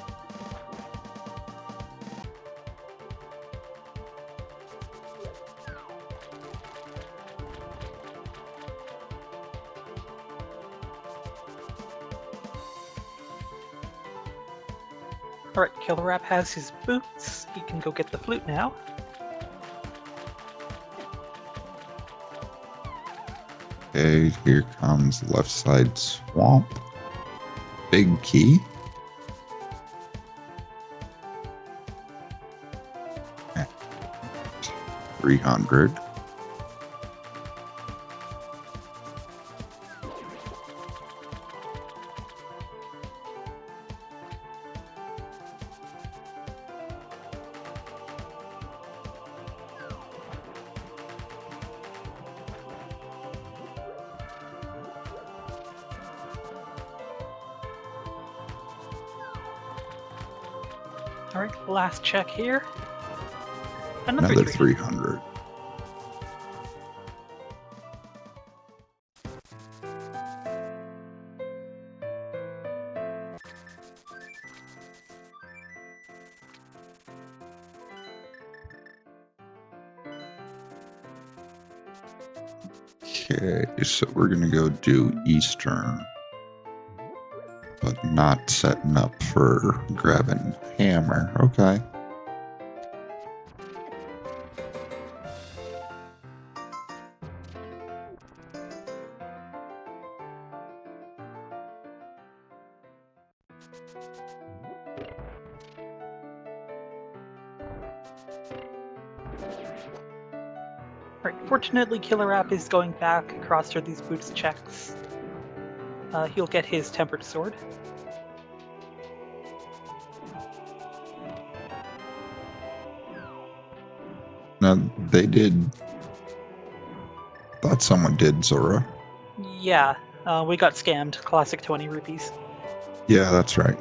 Alright, KillerApp has his boots. He can go get the flute now. Okay, here comes left side swamp. Big key. At 300. Alright, last check here. Another 300. Okay, so we're gonna go do Eastern, but not setting up for grabbing Hammer. Okay. Right, fortunately, KillerApp is going back across to these boots checks. He'll get his tempered sword. Now, they did... Thought someone did, Zora. Yeah, we got scammed. Classic 20 rupees. Yeah, that's right.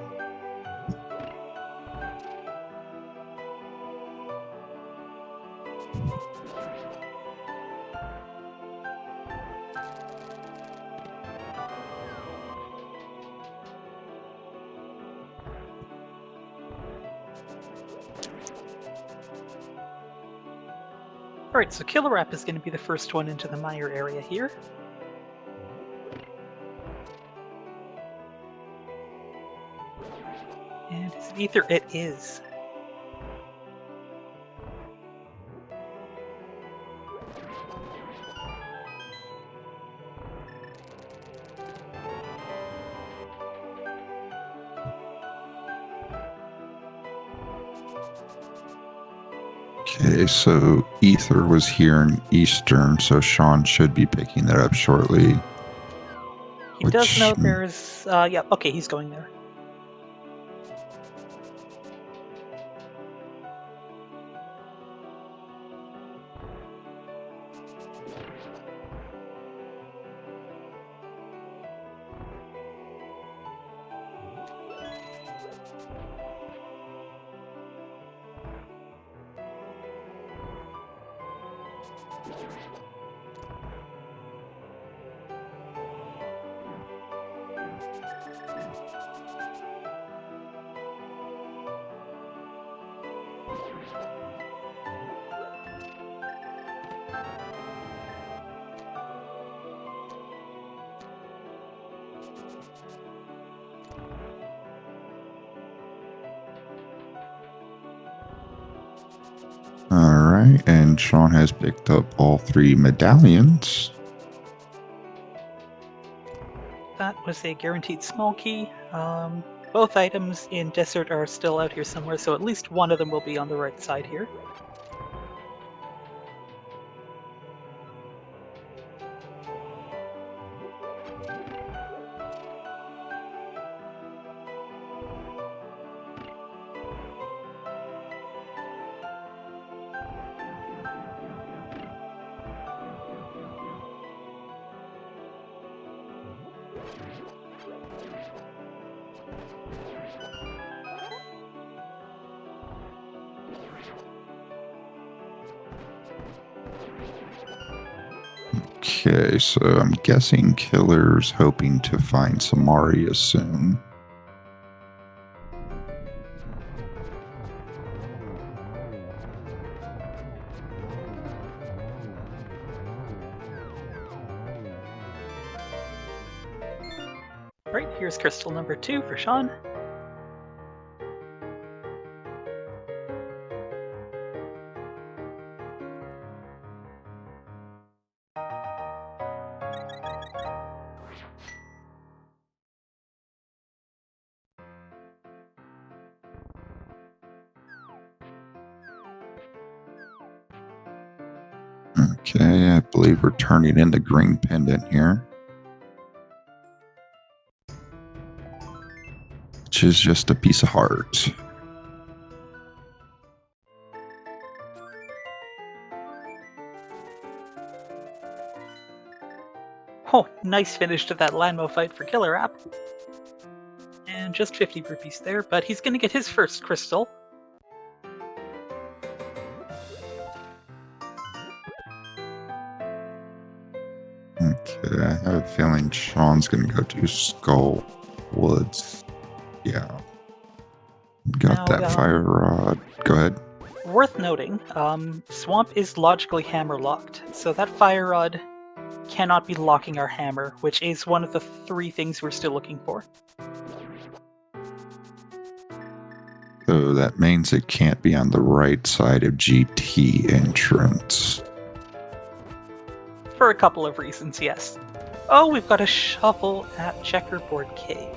Alright, so KillerApp is going to be the first one into the mire area here. And is it Ether? It is. Okay, so Ether was here in Eastern, so Sean should be picking that up shortly. He does know there's... yeah, okay, he's going there. All right, and Sean has picked up all 3 medallions. That was a guaranteed small key. Both items in Desert are still out here somewhere, so at least one of them will be on the right side here. Okay, so I'm guessing Killer's hoping to find Samaria soon. Right, here's crystal number 2 for Sean. Okay, I believe we're turning in the green pendant here, which is just a piece of heart. Oh, nice finish to that Lanmo fight for KillerApp. And just 50 rupees there, but he's going to get his first crystal. Okay, I have a feeling Sean's going to go to Skull Woods. Yeah. Got Now, that fire rod. Go ahead. Worth noting, Swamp is logically hammer locked, so that fire rod cannot be locking our hammer, which is one of the 3 things we're still looking for. So that means it can't be on the right side of GT entrance. For a couple of reasons, yes. Oh, we've got a shovel at Checkerboard Cave.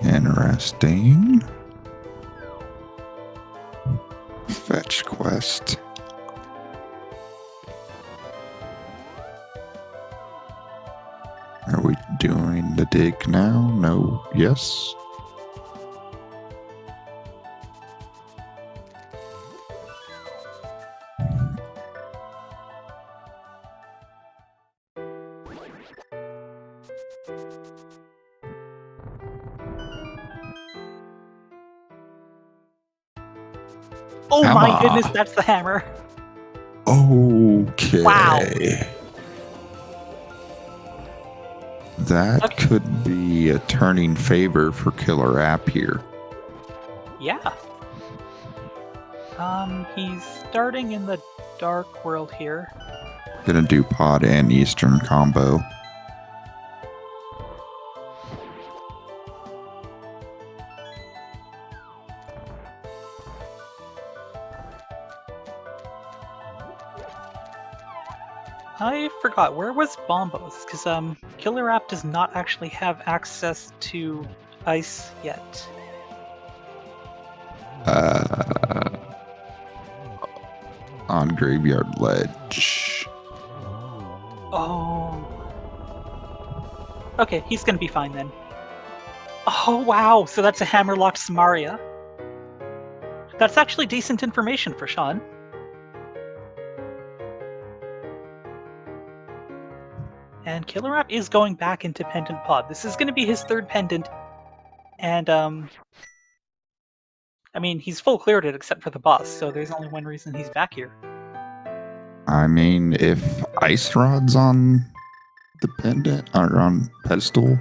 Interesting. Fetch quest. Are we doing the dig now? No. Yes. Oh my Hammer. goodness, that's the hammer. Okay. Wow. That Okay. could be a turning favor for Killer App here. Yeah. He's starting in the dark world here. Gonna do pod and eastern combo. I forgot, where was Bombos? Because Killer App does not actually have access to ice yet. On Graveyard Ledge. Oh. Okay, he's gonna be fine then. Oh wow, so that's a hammerlocked Samaria. That's actually decent information for Sean. And Killer App is going back into Pendant Pod. This is going to be his third Pendant. And, I mean, he's full cleared it except for the boss, so there's only one reason he's back here. I mean, if Ice Rod's on the pendant or on pedestal,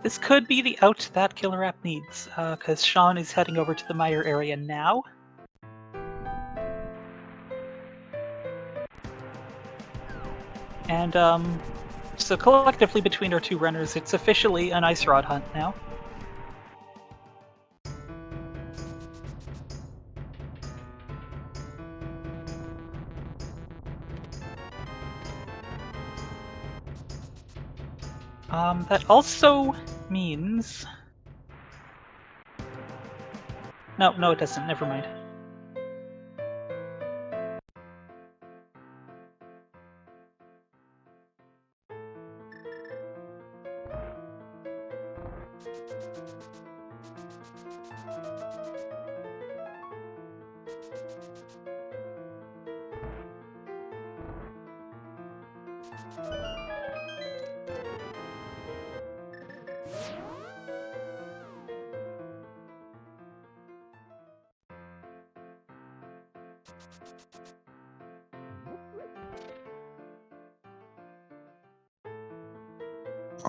This could be the out that Killer App needs, because Sean is heading over to the Mire area now. And, so collectively between our two runners, it's officially an Ice Rod hunt now. That also means... No, it doesn't. Never mind.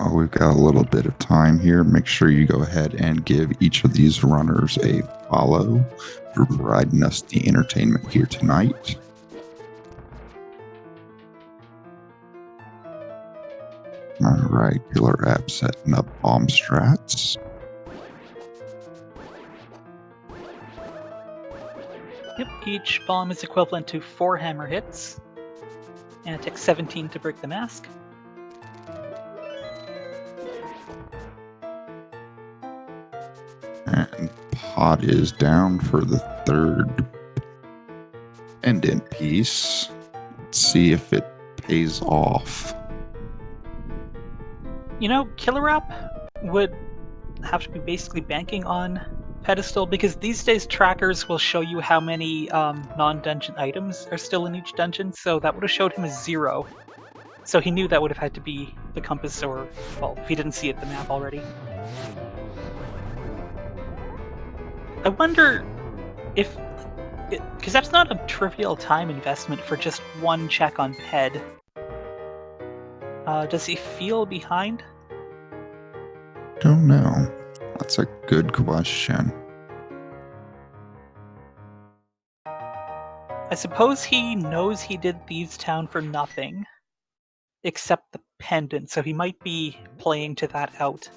oh, we've got a little bit of time here. Make sure you go ahead and give each of these runners a follow for providing us the entertainment here tonight. All right, Killer App setting up bomb strats. Yep, each bomb is equivalent to 4 hammer hits, and it takes 17 to break the mask. And pot is down for the third pendant piece. Let's see if it pays off. You know, Killer App would have to be basically banking on pedestal, because these days trackers will show you how many non-dungeon items are still in each dungeon, so that would have showed him a 0. So he knew that would have had to be the compass, or, well, if he didn't see it, the map already. I wonder if... because that's not a trivial time investment for just one check on Ped. Does he feel behind? Don't know. That's a good question. I suppose he knows he did Thieves Town for nothing, except the pendant, so he might be playing to that out.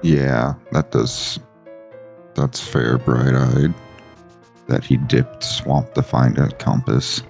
Yeah, that's fair, Bright-Eyed. That he dipped swamp to find a compass.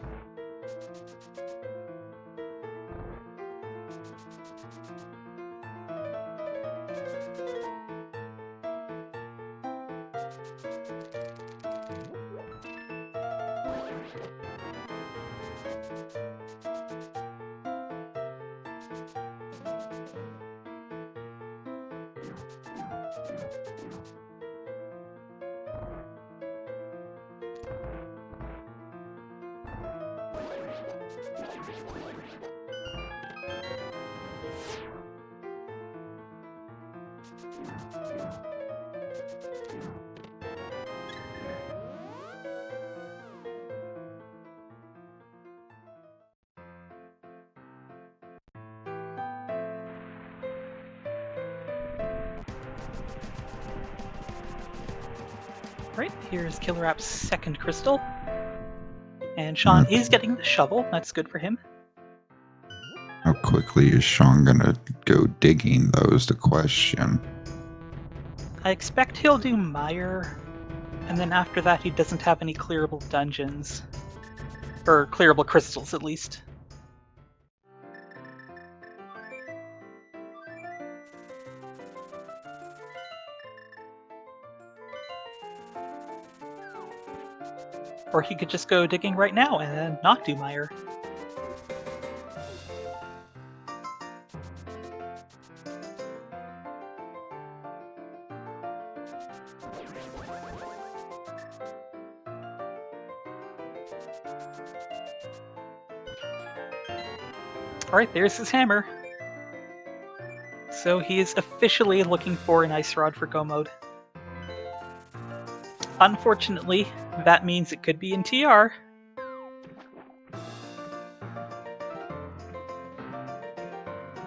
Right, here's KillerApp's second crystal. And Sean is getting the shovel. That's good for him. How quickly is Sean gonna go digging, though, is the question. I expect he'll do Mire, and then after that he doesn't have any clearable dungeons. Or clearable crystals, at least. Or he could just go digging right now and then not do Mire. Alright, there's his hammer. So he is officially looking for an ice rod for go mode. Unfortunately, that means it could be in TR.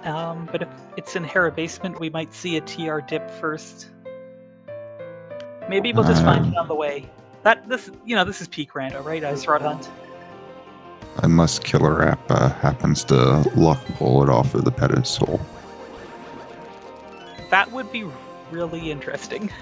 But if it's in Hera Basement, we might see a TR dip first. Maybe we'll just find it on the way. This is peak rando, right? Ice Rod Hunt. Unless Killer App happens to luck pull it off of the pedestal. That would be really interesting.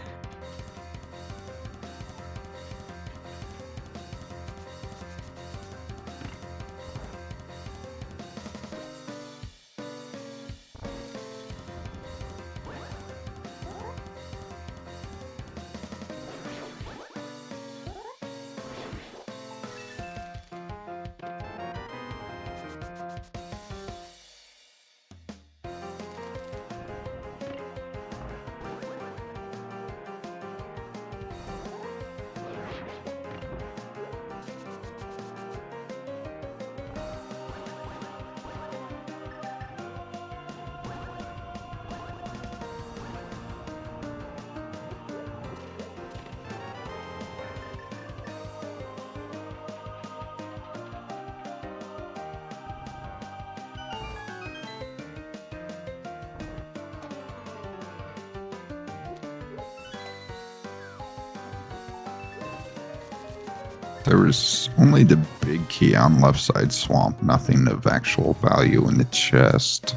There was only the big key on left side swamp, nothing of actual value in the chest.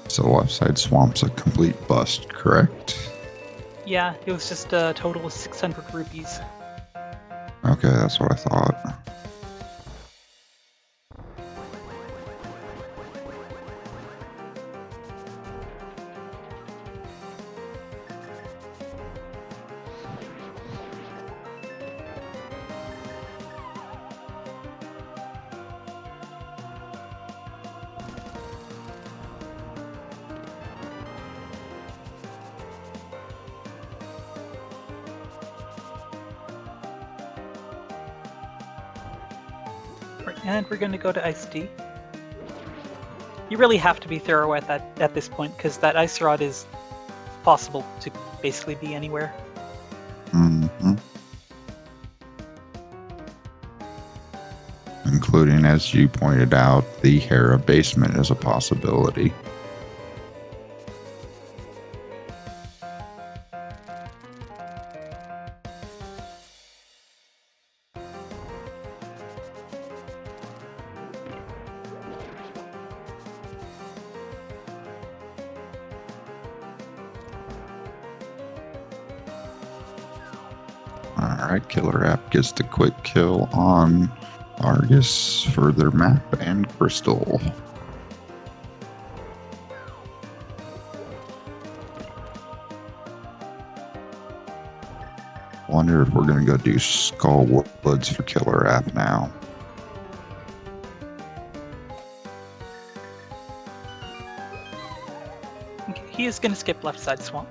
So left side swamp's a complete bust, correct? Yeah, it was just a total of 600 rupees. Okay, that's what I thought. And we're going to go to Ice D. You really have to be thorough at this point, because that ice rod is possible to basically be anywhere. Mm-hmm. Including, as you pointed out, the Hera basement is a possibility. Alright, Killer App gets the quick kill on Argus for their map and crystal. Wonder if we're gonna go do Skull Woods for Killer App now. Okay, he is going to skip left side swamp.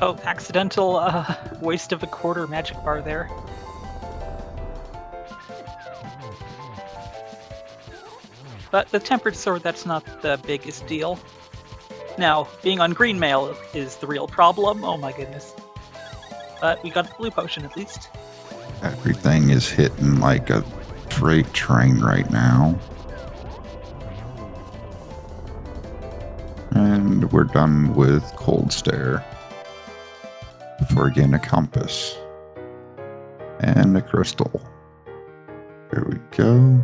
Oh, accidental waste of a quarter magic bar there. But with Tempered Sword, that's not the biggest deal. Now, being on green mail is the real problem. Oh my goodness. But we got the blue potion at least. Everything is hitting like a freight train right now. And we're done with Cold Stare. Before getting a compass. And a crystal. There we go.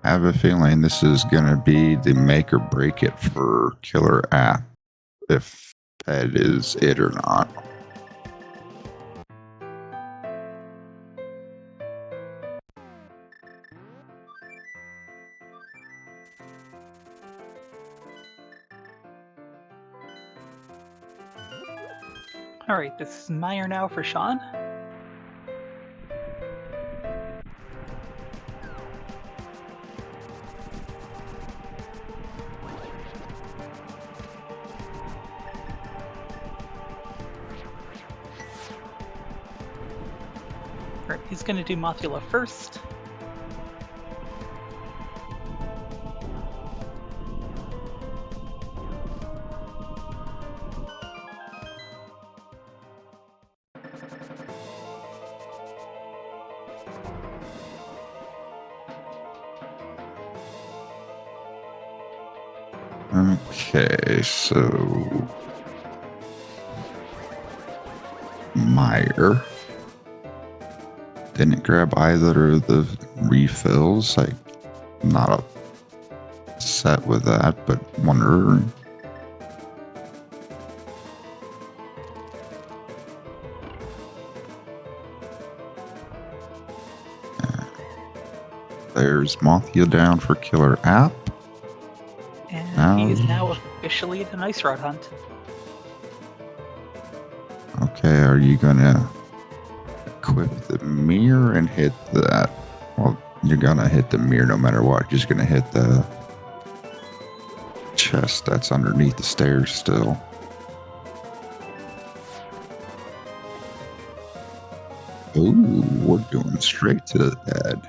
I have a feeling this is going to be the make or break it for Killer App, if that is it or not. Alright, this is Meyer now for Sean. Alright, he's gonna do Mothula first. Okay, so Meyer didn't grab either of the refills. I'm not upset with that, but wonder. There's Mothia down for Killer App. And he is now officially at an Ice Rod hunt. Okay, are you gonna equip the mirror and hit that? Well, you're gonna hit the mirror no matter what. You're just gonna hit the chest that's underneath the stairs still. Ooh, we're going straight to the head.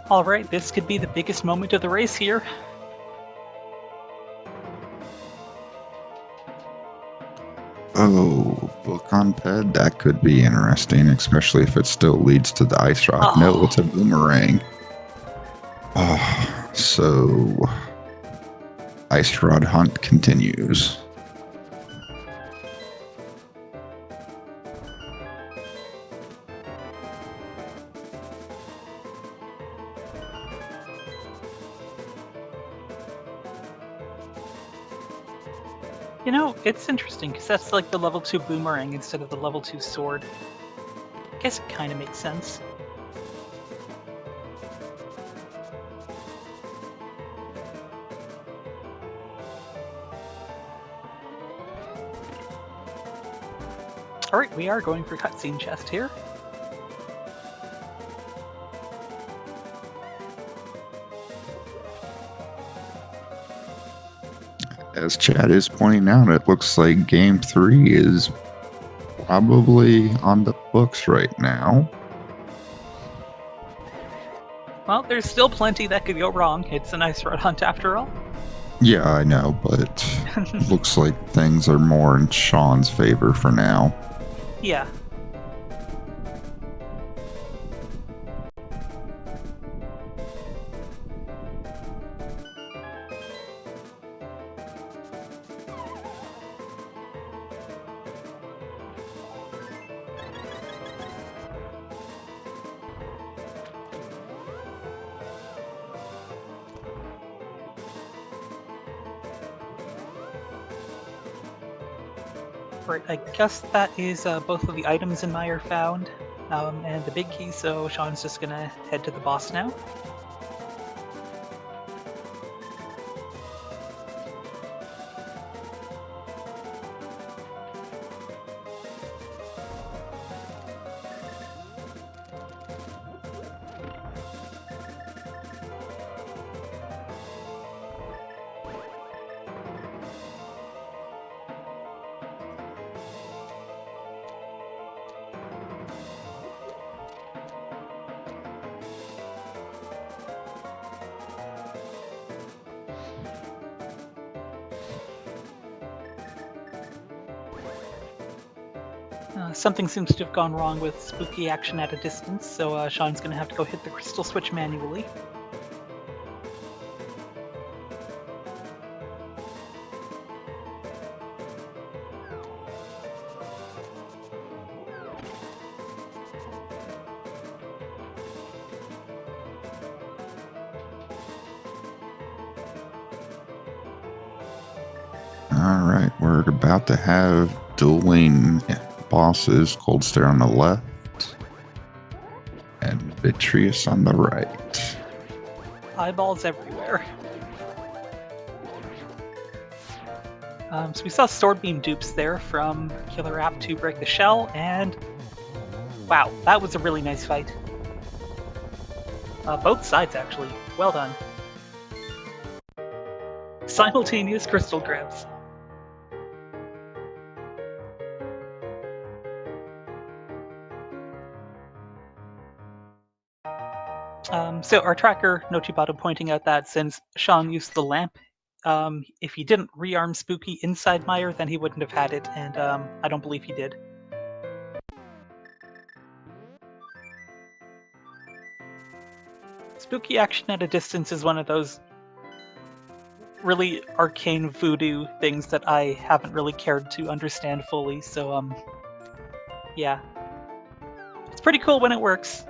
Alright, this could be the biggest moment of the race here. Oh, book on Ped? That could be interesting, especially if it still leads to the ice rock. Oh. No, it's a boomerang. Oh, so Ice Rod hunt continues. You know, it's interesting, because that's like the level 2 boomerang instead of the level 2 sword. I guess it kind of makes sense. Alright, we are going for cutscene chest here. As Chad is pointing out, it looks like Game 3 is probably on the books right now. Well, there's still plenty that could go wrong. It's an Ice Rod hunt after all. Yeah, I know, but looks like things are more in Sean's favor for now. Yeah. Right, I guess that is both of the items in Meyer found, and the big key, so Sean's just gonna head to the boss now. Something seems to have gone wrong with spooky action at a distance, so Sean's going to have to go hit the crystal switch manually. All right, we're about to have dueling bosses. Cold Stare on the left and Vitreous on the right. Eyeballs everywhere. So we saw Sword Beam dupes there from KillerApp to break the shell, and wow, that was a really nice fight. Both sides, actually. Well done. Simultaneous crystal grabs. So our tracker, Nochibata, pointing out that since Sean used the lamp, if he didn't rearm Spooky inside Meyer, then he wouldn't have had it, and I don't believe he did. Spooky action at a distance is one of those really arcane voodoo things that I haven't really cared to understand fully, so yeah. It's pretty cool when it works.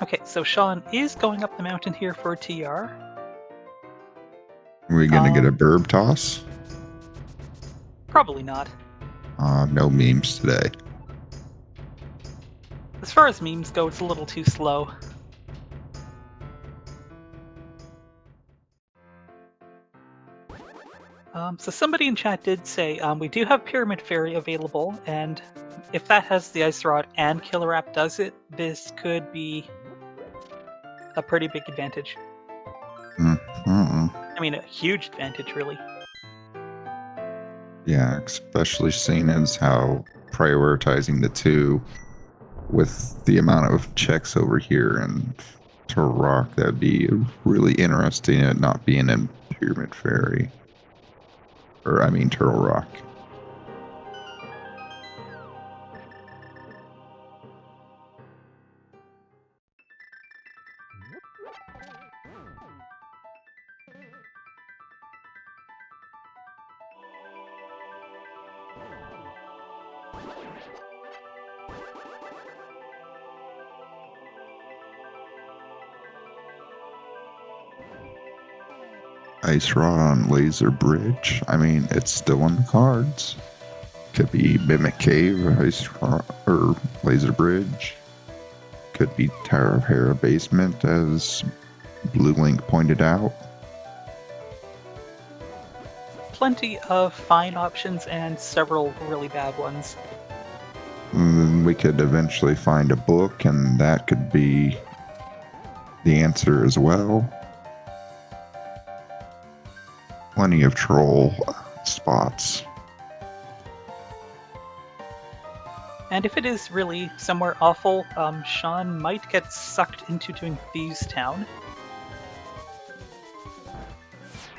Okay, so Sean is going up the mountain here for a TR. Are we going to get a burb toss? Probably not. No memes today. As far as memes go, it's a little too slow. So somebody in chat did say we do have Pyramid Fairy available, and if that has the Ice Rod and KillerApp does it, this could be a pretty big advantage. I mean, a huge advantage, really. Yeah, especially seeing as how prioritizing the two with the amount of checks over here and Turtle Rock, that'd be really interesting, it not being in Pyramid Fairy. Or, I mean, Turtle Rock. Ice Rod on Laser Bridge. I mean, it's still in the cards. Could be Mimic Cave, Ice Rod, or Laser Bridge. Could be Tower of Hera Basement, as Blue Link pointed out. Plenty of fine options and several really bad ones. And then we could eventually find a book, and that could be the answer as well. Plenty of troll spots. And if it is really somewhere awful, Sean might get sucked into doing Thieves Town.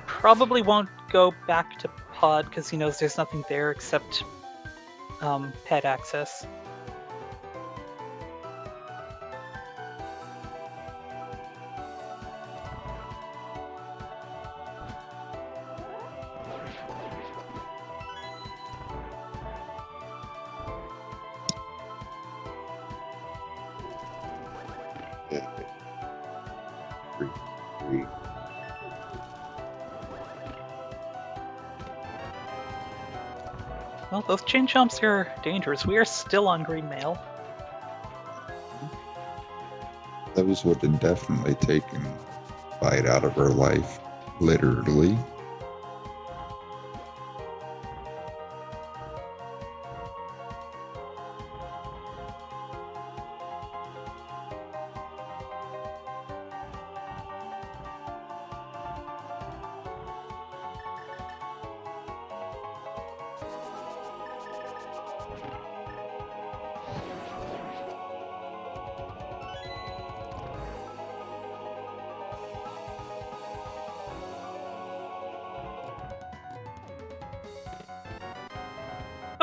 Probably won't go back to Pod because he knows there's nothing there except pet access. Well, those chain jumps are dangerous. We are still on green mail. Those would have definitely taken a bite out of her life, literally.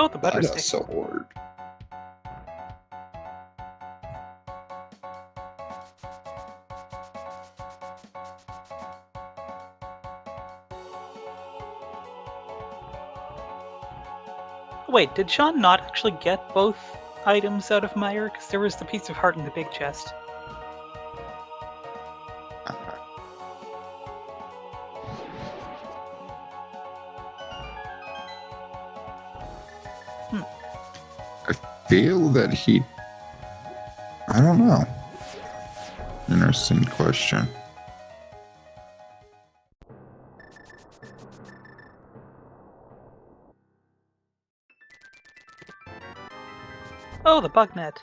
Oh, the butter Not a stick. sword. Wait, did Sean not actually get both items out of Meyer? Because there was the piece of heart in the big chest. I feel that he... I don't know. Interesting question. Oh, the bug net.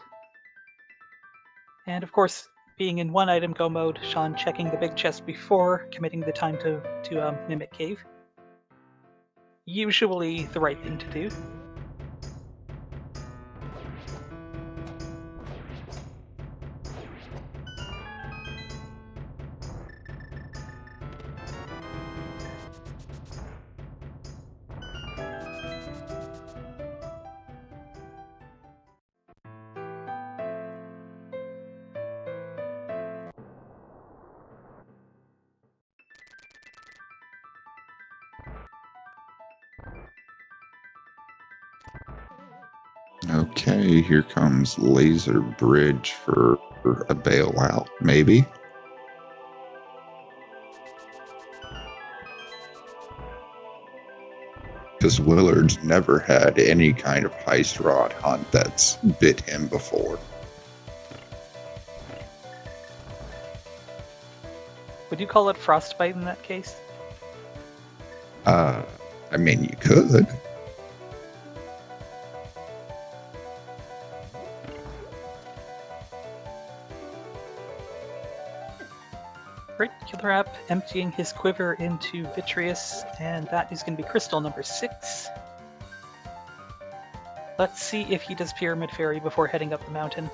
And of course, being in one item go mode, Sean checking the big chest before committing the time to Mimic Cave. Usually the right thing to do. Okay, here comes laser bridge for a bailout, maybe. Because Willard's never had any kind of heist rod hunt that's bit him before. Would you call it frostbite in that case? I mean, you could. Right, KillerApp emptying his quiver into Vitreous, and that is going to be crystal number 6. Let's see if he does Pyramid Fairy before heading up the mountain.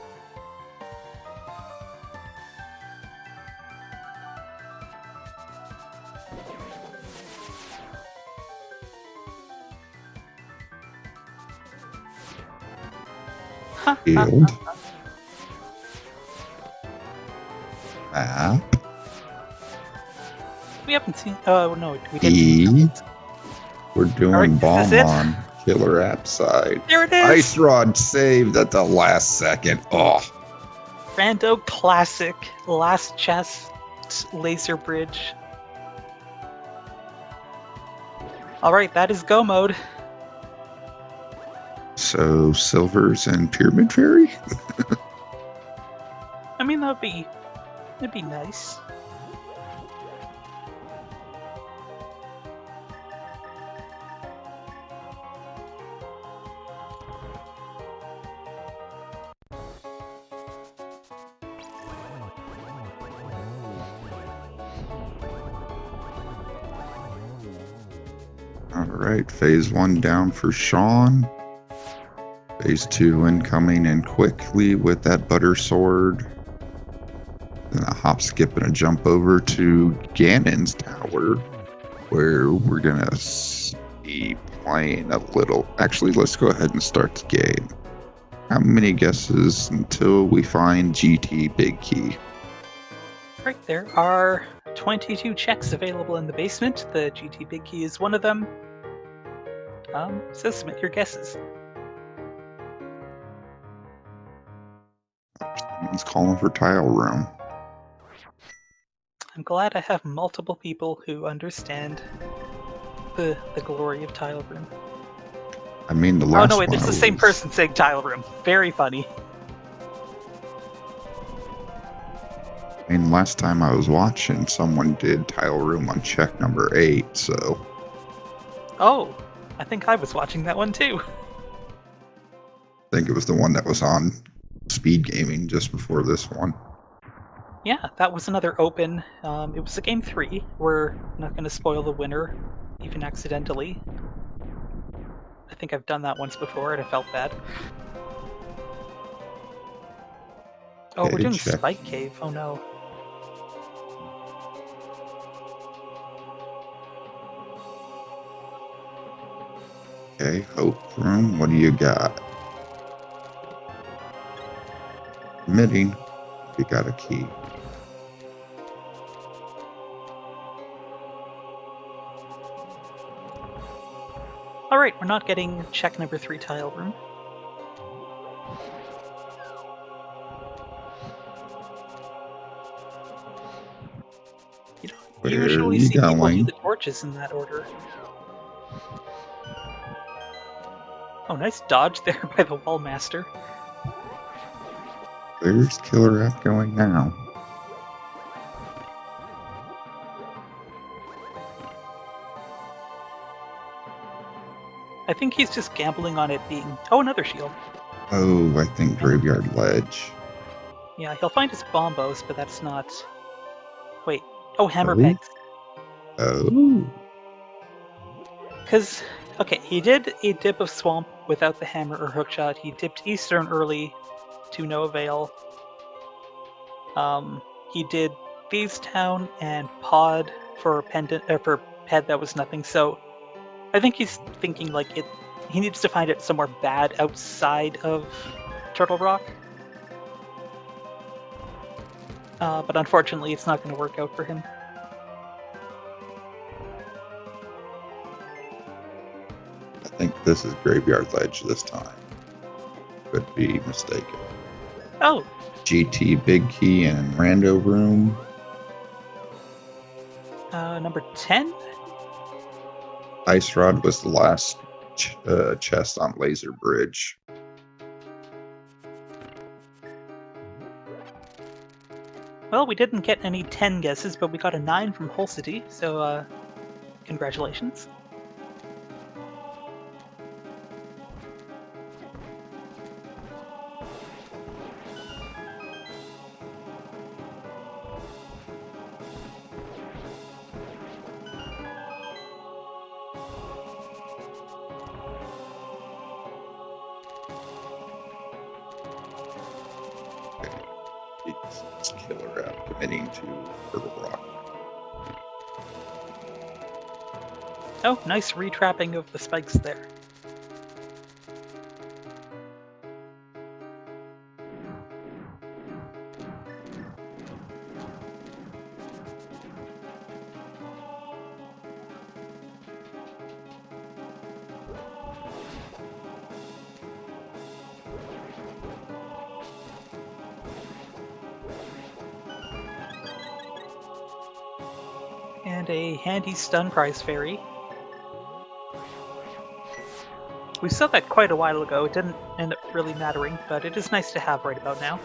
Shield. Map. We haven't seen. Oh no, we E. didn't. We're doing Alright, bomb is this it? on Killer App side. There it is! Ice Rod saved at the last second. Oh, Rando classic last chest laser bridge. Alright, that is go mode. so Silvers and Pyramid Fairy? I mean, that'd be nice. All right, phase 1 down for Sean. Phase 2 incoming and quickly with that butter sword. Then a hop, skip, and a jump over to Ganon's tower, where we're gonna be playing a little. Actually, let's go ahead and start the game. How many guesses until we find GT Big Key? Right, there are 22 checks available in the basement. The GT Big Key is one of them. So submit your guesses. Someone's calling for tile room. I'm glad I have multiple people who understand the glory of tile room. I mean, the last Oh no, wait, one there's the same was- person saying tile room. Very funny. I mean, last time I was watching, someone did tile room on check number 8, so Oh, I think I was watching that one too. I think it was the one that was on SpeedGaming just before this one. Yeah, that was another open. It was a game 3. We're not going to spoil the winner, even accidentally. I think I've done that once before and I felt bad. Oh, Okay, we're doing check. Spike Cave. Oh no. Okay, Hope Room, what do you got? Admitting, you got a key. All right, we're not getting check number 3 tile room. You don't Where usually are you see people do going? the torches in that order. Oh, nice dodge there by the wall master. Where's KillerApp going now? I think he's just gambling on it being... Oh, another shield. Oh, I think Graveyard Ledge. Yeah, he'll find his bombos, but that's not... Wait. Oh, hammer Oh? pegs. Oh. Because, okay, he did a dip of swamp without the hammer or hookshot. He dipped eastern early to no avail. He did Thieves Town and Pod for Pendant for Ped that was nothing. So I think he's thinking like it. He needs to find it somewhere bad outside of Turtle Rock. But unfortunately, it's not going to work out for him. I think this is Graveyard Ledge this time. Could be mistaken. Oh, GT Big Key and Rando Room. number 10? Ice Rod was the last chest on Laser Bridge. Well, we didn't get any 10 guesses, but we got a 9 from Hull City, so congratulations. It's KillerApp committing to Turtle Rock. Oh, nice retrapping of the spikes there. And a handy stun prize fairy. We saw that quite a while ago. It didn't end up really mattering, but it is nice to have right about now.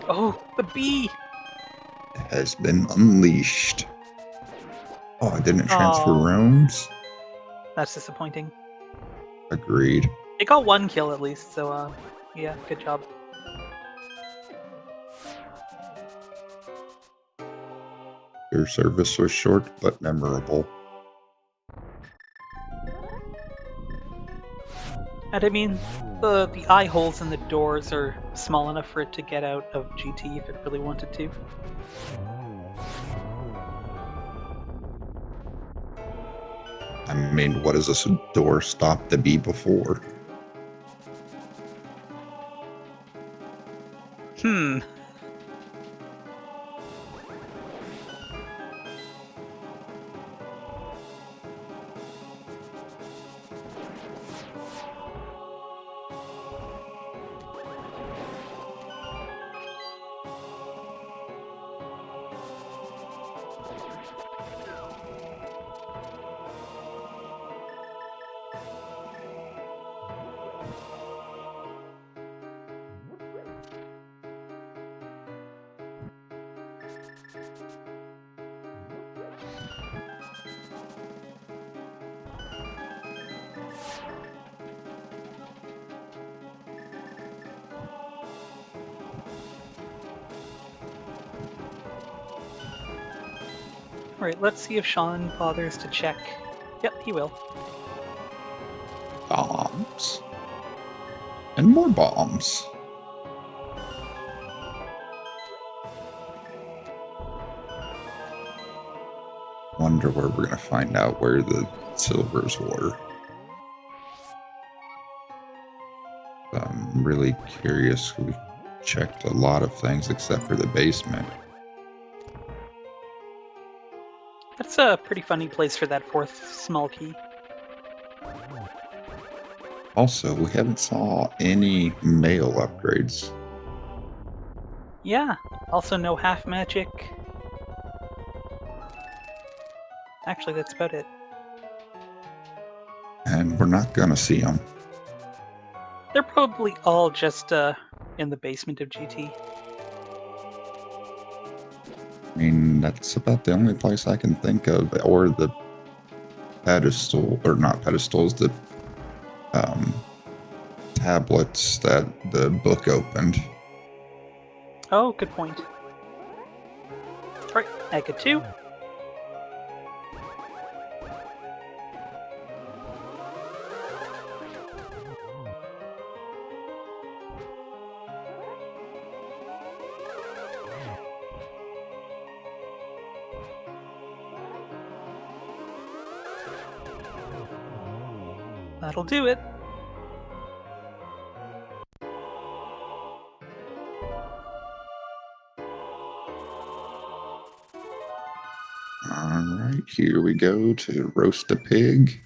Oh, the bee! Has been unleashed. Oh, I didn't transfer Oh. rooms? That's disappointing. Agreed. It got 1 kill at least, so yeah, good job. Your service was short but memorable. And I mean, the eye holes in the doors are small enough for it to get out of GT if it really wanted to. I mean, what does this door stop to be before? Hmm. Alright, let's see if Sean bothers to check. Yep, he will. Bombs. And more bombs. Wonder where we're gonna find out where the silvers were. I'm really curious. We've checked a lot of things except for the basement. That's a pretty funny place for that fourth small key. Also, we haven't saw any mail upgrades. Yeah, also no half magic. Actually, that's about it. And we're not gonna see them. They're probably all just in the basement of GT. I mean, that's about the only place I can think of, or the pedestal, or not pedestals, the tablets that the book opened. Oh, good point. Alright, Eka 2. That'll do it. Alright, here we go to roast a pig.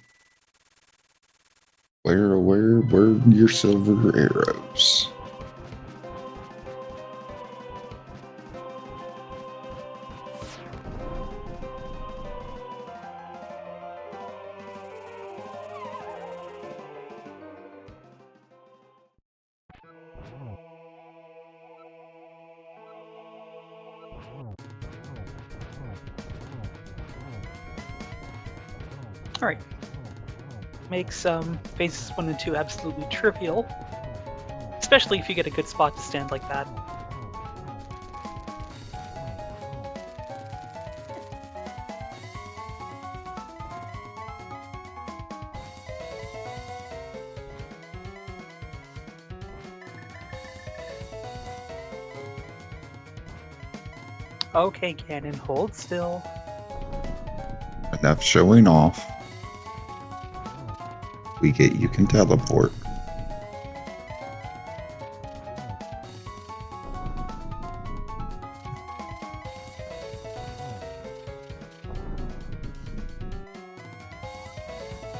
Where your silver arrows? Alright. Makes phases 1 and 2 absolutely trivial. Especially if you get a good spot to stand like that. Okay, Cannon, hold still. Enough showing off. You can teleport.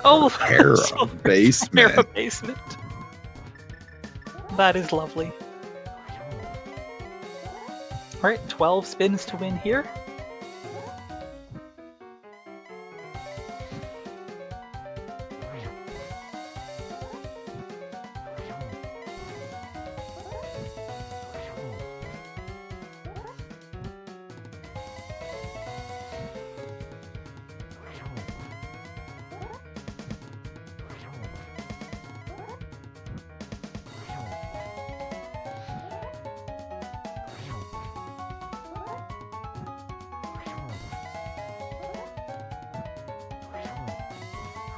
Oh, Arrow silver basement. arrow basement. That is lovely. Alright, 12 spins to win here.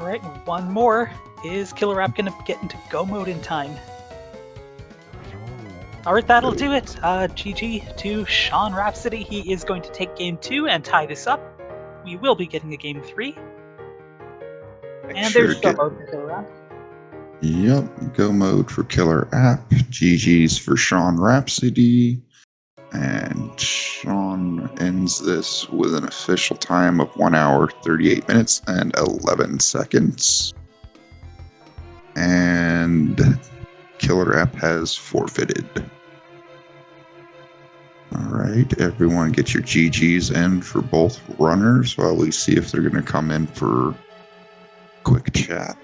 Alright, one more. Is KillerApp gonna get into go mode in time? Alright, that'll do it. GG to SeanRhapsody. He is going to take game 2 and tie this up. We will be getting a game 3. And there's go mode for KillerApp. Yep, go mode for KillerApp. GG's for SeanRhapsody. And Sean ends this with an official time of 1 hour, 38 minutes, and 11 seconds. And KillerApp has forfeited. Alright, everyone get your GGs in for both runners while we see if they're going to come in for quick chat.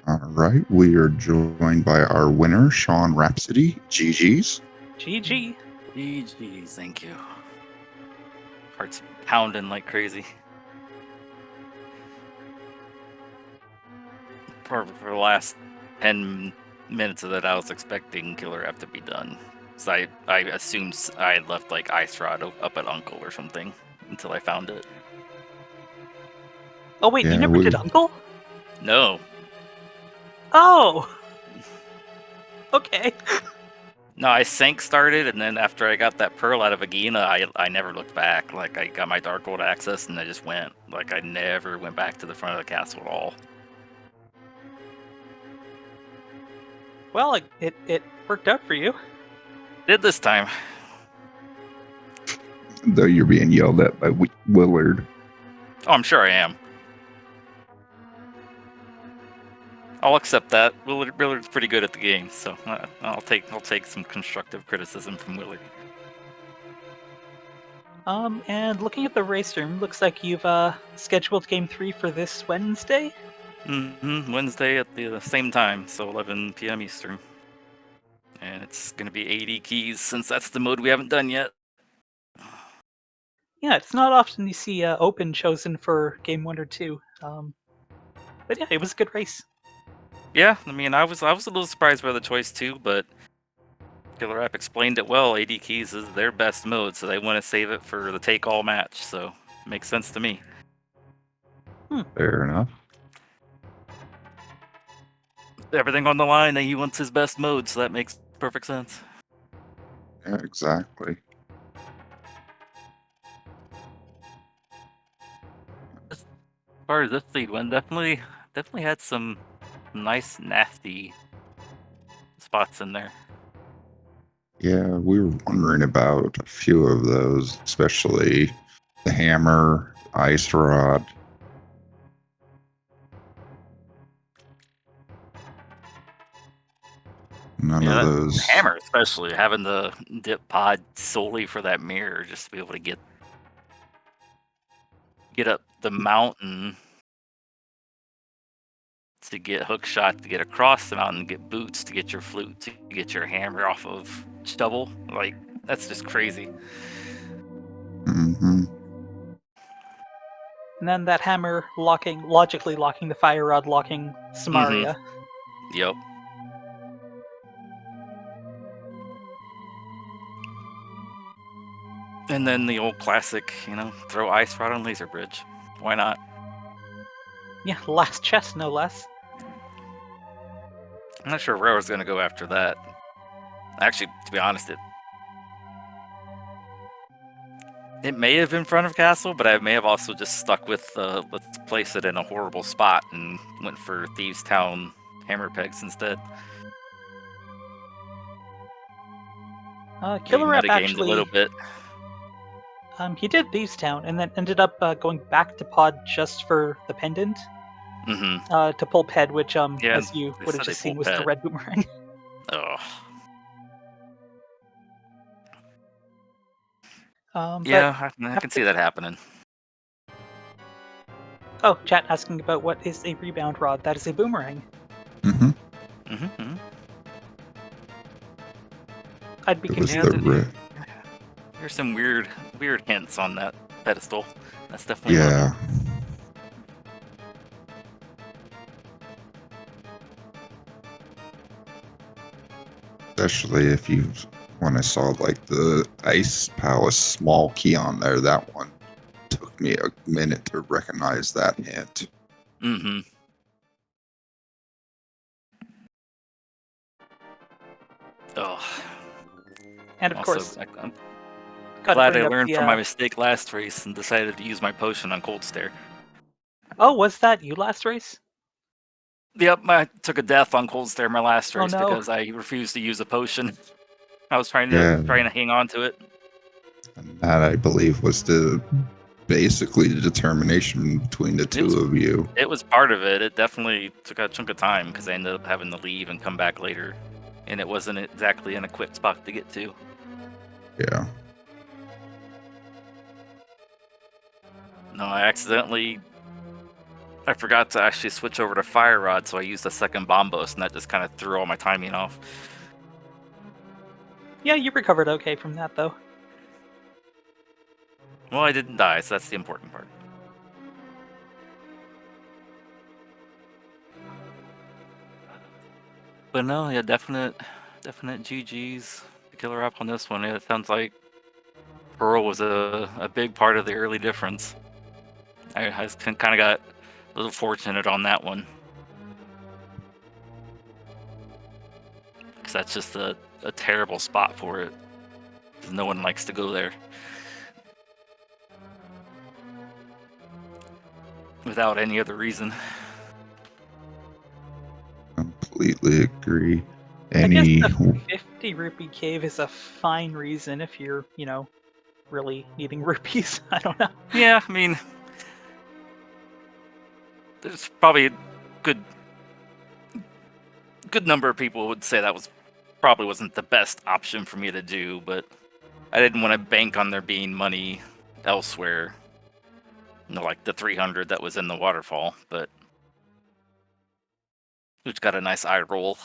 Alright, we are joined by our winner, SeanRhapsody. GG's. GG. GG, thank you. Heart's pounding like crazy. For the last 10 minutes of that, I was expecting KillerApp to be done. So I assumed I had left like Ice Rod up at Uncle or something until I found it. Oh wait, you never did Uncle? No. Oh! Okay. No, I sync started, and then after I got that pearl out of Agina, I never looked back. Like, I got my Dark Gold access, and I just went. Like, I never went back to the front of the castle at all. Well, it worked out for you. Did this time. Though you're being yelled at by Willard. Oh, I'm sure I am. I'll accept that. Willard's pretty good at the game, so I'll take some constructive criticism from Willard. And looking at the race room, looks like you've scheduled game 3 for this Wednesday. Wednesday at the same time, so 11 p.m. Eastern. And it's going to be 80 keys, since that's the mode we haven't done yet. Yeah, it's not often you see open chosen for game 1 or 2. But yeah, it was a good race. Yeah, I mean, I was a little surprised by the choice too, but KillerApp explained it well. AD keys is their best mode, so they want to save it for the take-all match. So it makes sense to me. Fair enough. Everything on the line, and he wants his best mode, so that makes perfect sense. Yeah, exactly. As far as this lead went, definitely had some nice, nasty spots in there. Yeah, we were wondering about a few of those, especially the hammer, ice rod. None of those. Hammer, especially having the dip pod solely for that mirror, just to be able to get up the mountain, to get hook shot, to get across the mountain, to get boots, to get your flute, to get your hammer off of shovel. Like, that's just crazy. Mm-hmm. And then that hammer logically locking the fire rod, locking Samaria. Yep. And then the old classic, throw ice rod on laser bridge. Why not? Yeah, last chest, no less. I'm not sure where I was going to go after that. Actually, to be honest, it may have in front of castle, but I may have also just stuck with let's place it in a horrible spot and went for Thieves Town hammer pegs instead. KillerApp actually a little bit. He did Thieves Town and then ended up going back to pod just for the pendant. To pull Ped, which as you would have just seen was the red boomerang. Oh. Yeah, I can see that happening. Oh, chat asking about what is a rebound rod. That is a boomerang. I'd be confused. There's some weird hints on that pedestal. That's definitely yeah. Especially if you, when I saw like the Ice Palace small key on there, that one took me a minute to recognize that hint. Oh. And of course, I'm glad I learned from my mistake last race and decided to use my potion on Cold Stare. Oh, was that you last race? Yep, I took a death on Cold Stare my last race because I refused to use a potion. I was trying to hang on to it. And that, I believe, was basically the determination between the two of you. It was part of it. It definitely took a chunk of time because I ended up having to leave and come back later. And it wasn't exactly in a quick spot to get to. Yeah. No, I forgot to actually switch over to Fire Rod, so I used a second Bombos, and that just kind of threw all my timing off. Yeah, you recovered okay from that, though. Well, I didn't die, so that's the important part. But no, yeah, definite GG's to KillerApp on this one. It sounds like Pearl was a big part of the early difference. I kind of got a little fortunate on that one. that's just a terrible spot for it. No one likes to go there. Without any other reason. Completely agree. I guess Any the 50 rupee cave is a fine reason if you're, really needing rupees. I don't know. Yeah, I mean, there's probably a good number of people would say that probably wasn't the best option for me to do, but I didn't want to bank on there being money elsewhere. Like the 300 that was in the waterfall, but which got a nice eye roll.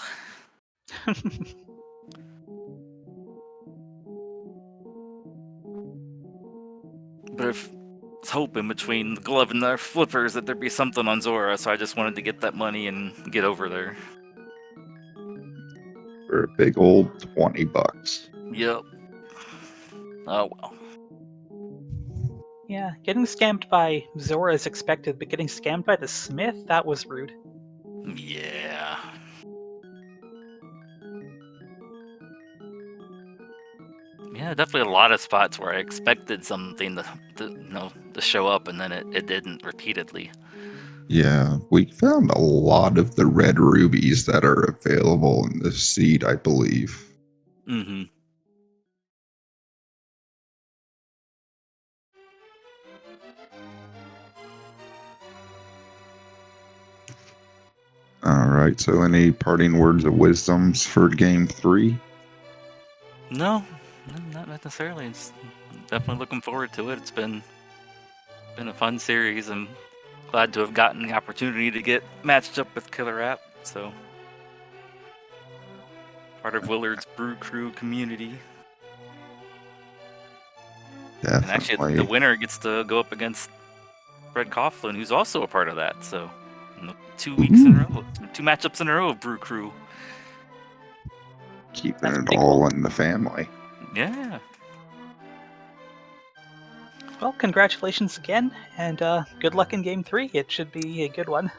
But if I was hoping between the glove and the flippers that there'd be something on Zora, so I just wanted to get that money and get over there. for a big old $20. Yep. Oh well. Yeah, getting scammed by Zora is expected, but getting scammed by the Smith, that was rude. Yeah. Yeah, definitely a lot of spots where I expected something to show up, and then it didn't repeatedly. Yeah, we found a lot of the red rubies that are available in this seed, I believe. Mm-hmm. All right, so any parting words of wisdoms for game 3? No, not necessarily. It's definitely looking forward to it. It's been a fun series. I'm glad to have gotten the opportunity to get matched up with KillerApp. So part of Willard's Brew Crew community. Definitely. And actually, the winner gets to go up against Fred Coughlin, who's also a part of that. So 2 weeks in a row, 2 matchups in a row of Brew Crew. Keeping That's it pretty all cool. in the family. Yeah. Well, congratulations again, and good luck in Game 3. It should be a good one.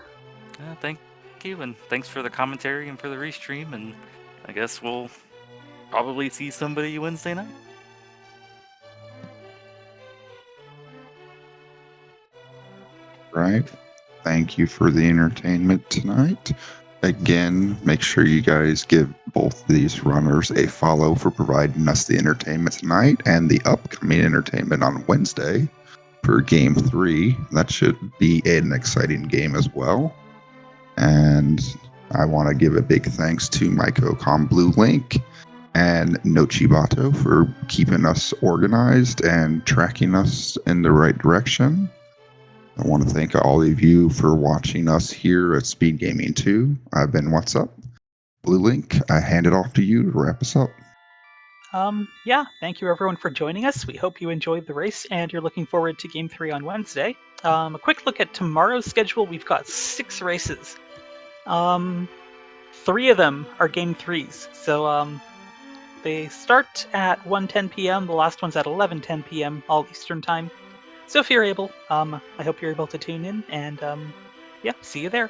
Thank you, and thanks for the commentary and for the restream, and I guess we'll probably see somebody Wednesday night. Right. Thank you for the entertainment tonight. Again, make sure you guys give both these runners a follow for providing us the entertainment tonight and the upcoming entertainment on Wednesday for game 3. That should be an exciting game as well. And I want to give a big thanks to my co-com Blue Link and Nochibato for keeping us organized and tracking us in the right direction. I want to thank all of you for watching us here at SpeedGaming 2. I've been What's Up. Blue Link, I hand it off to you to wrap us up. Yeah, thank you everyone for joining us. We hope you enjoyed the race and you're looking forward to Game 3 on Wednesday. A quick look at tomorrow's schedule. We've got 6 races. 3 of them are Game 3s. So they start at 1:10 p.m. The last one's at 11:10 p.m. all Eastern time. So if you're able, I hope you're able to tune in, and yeah, see you there.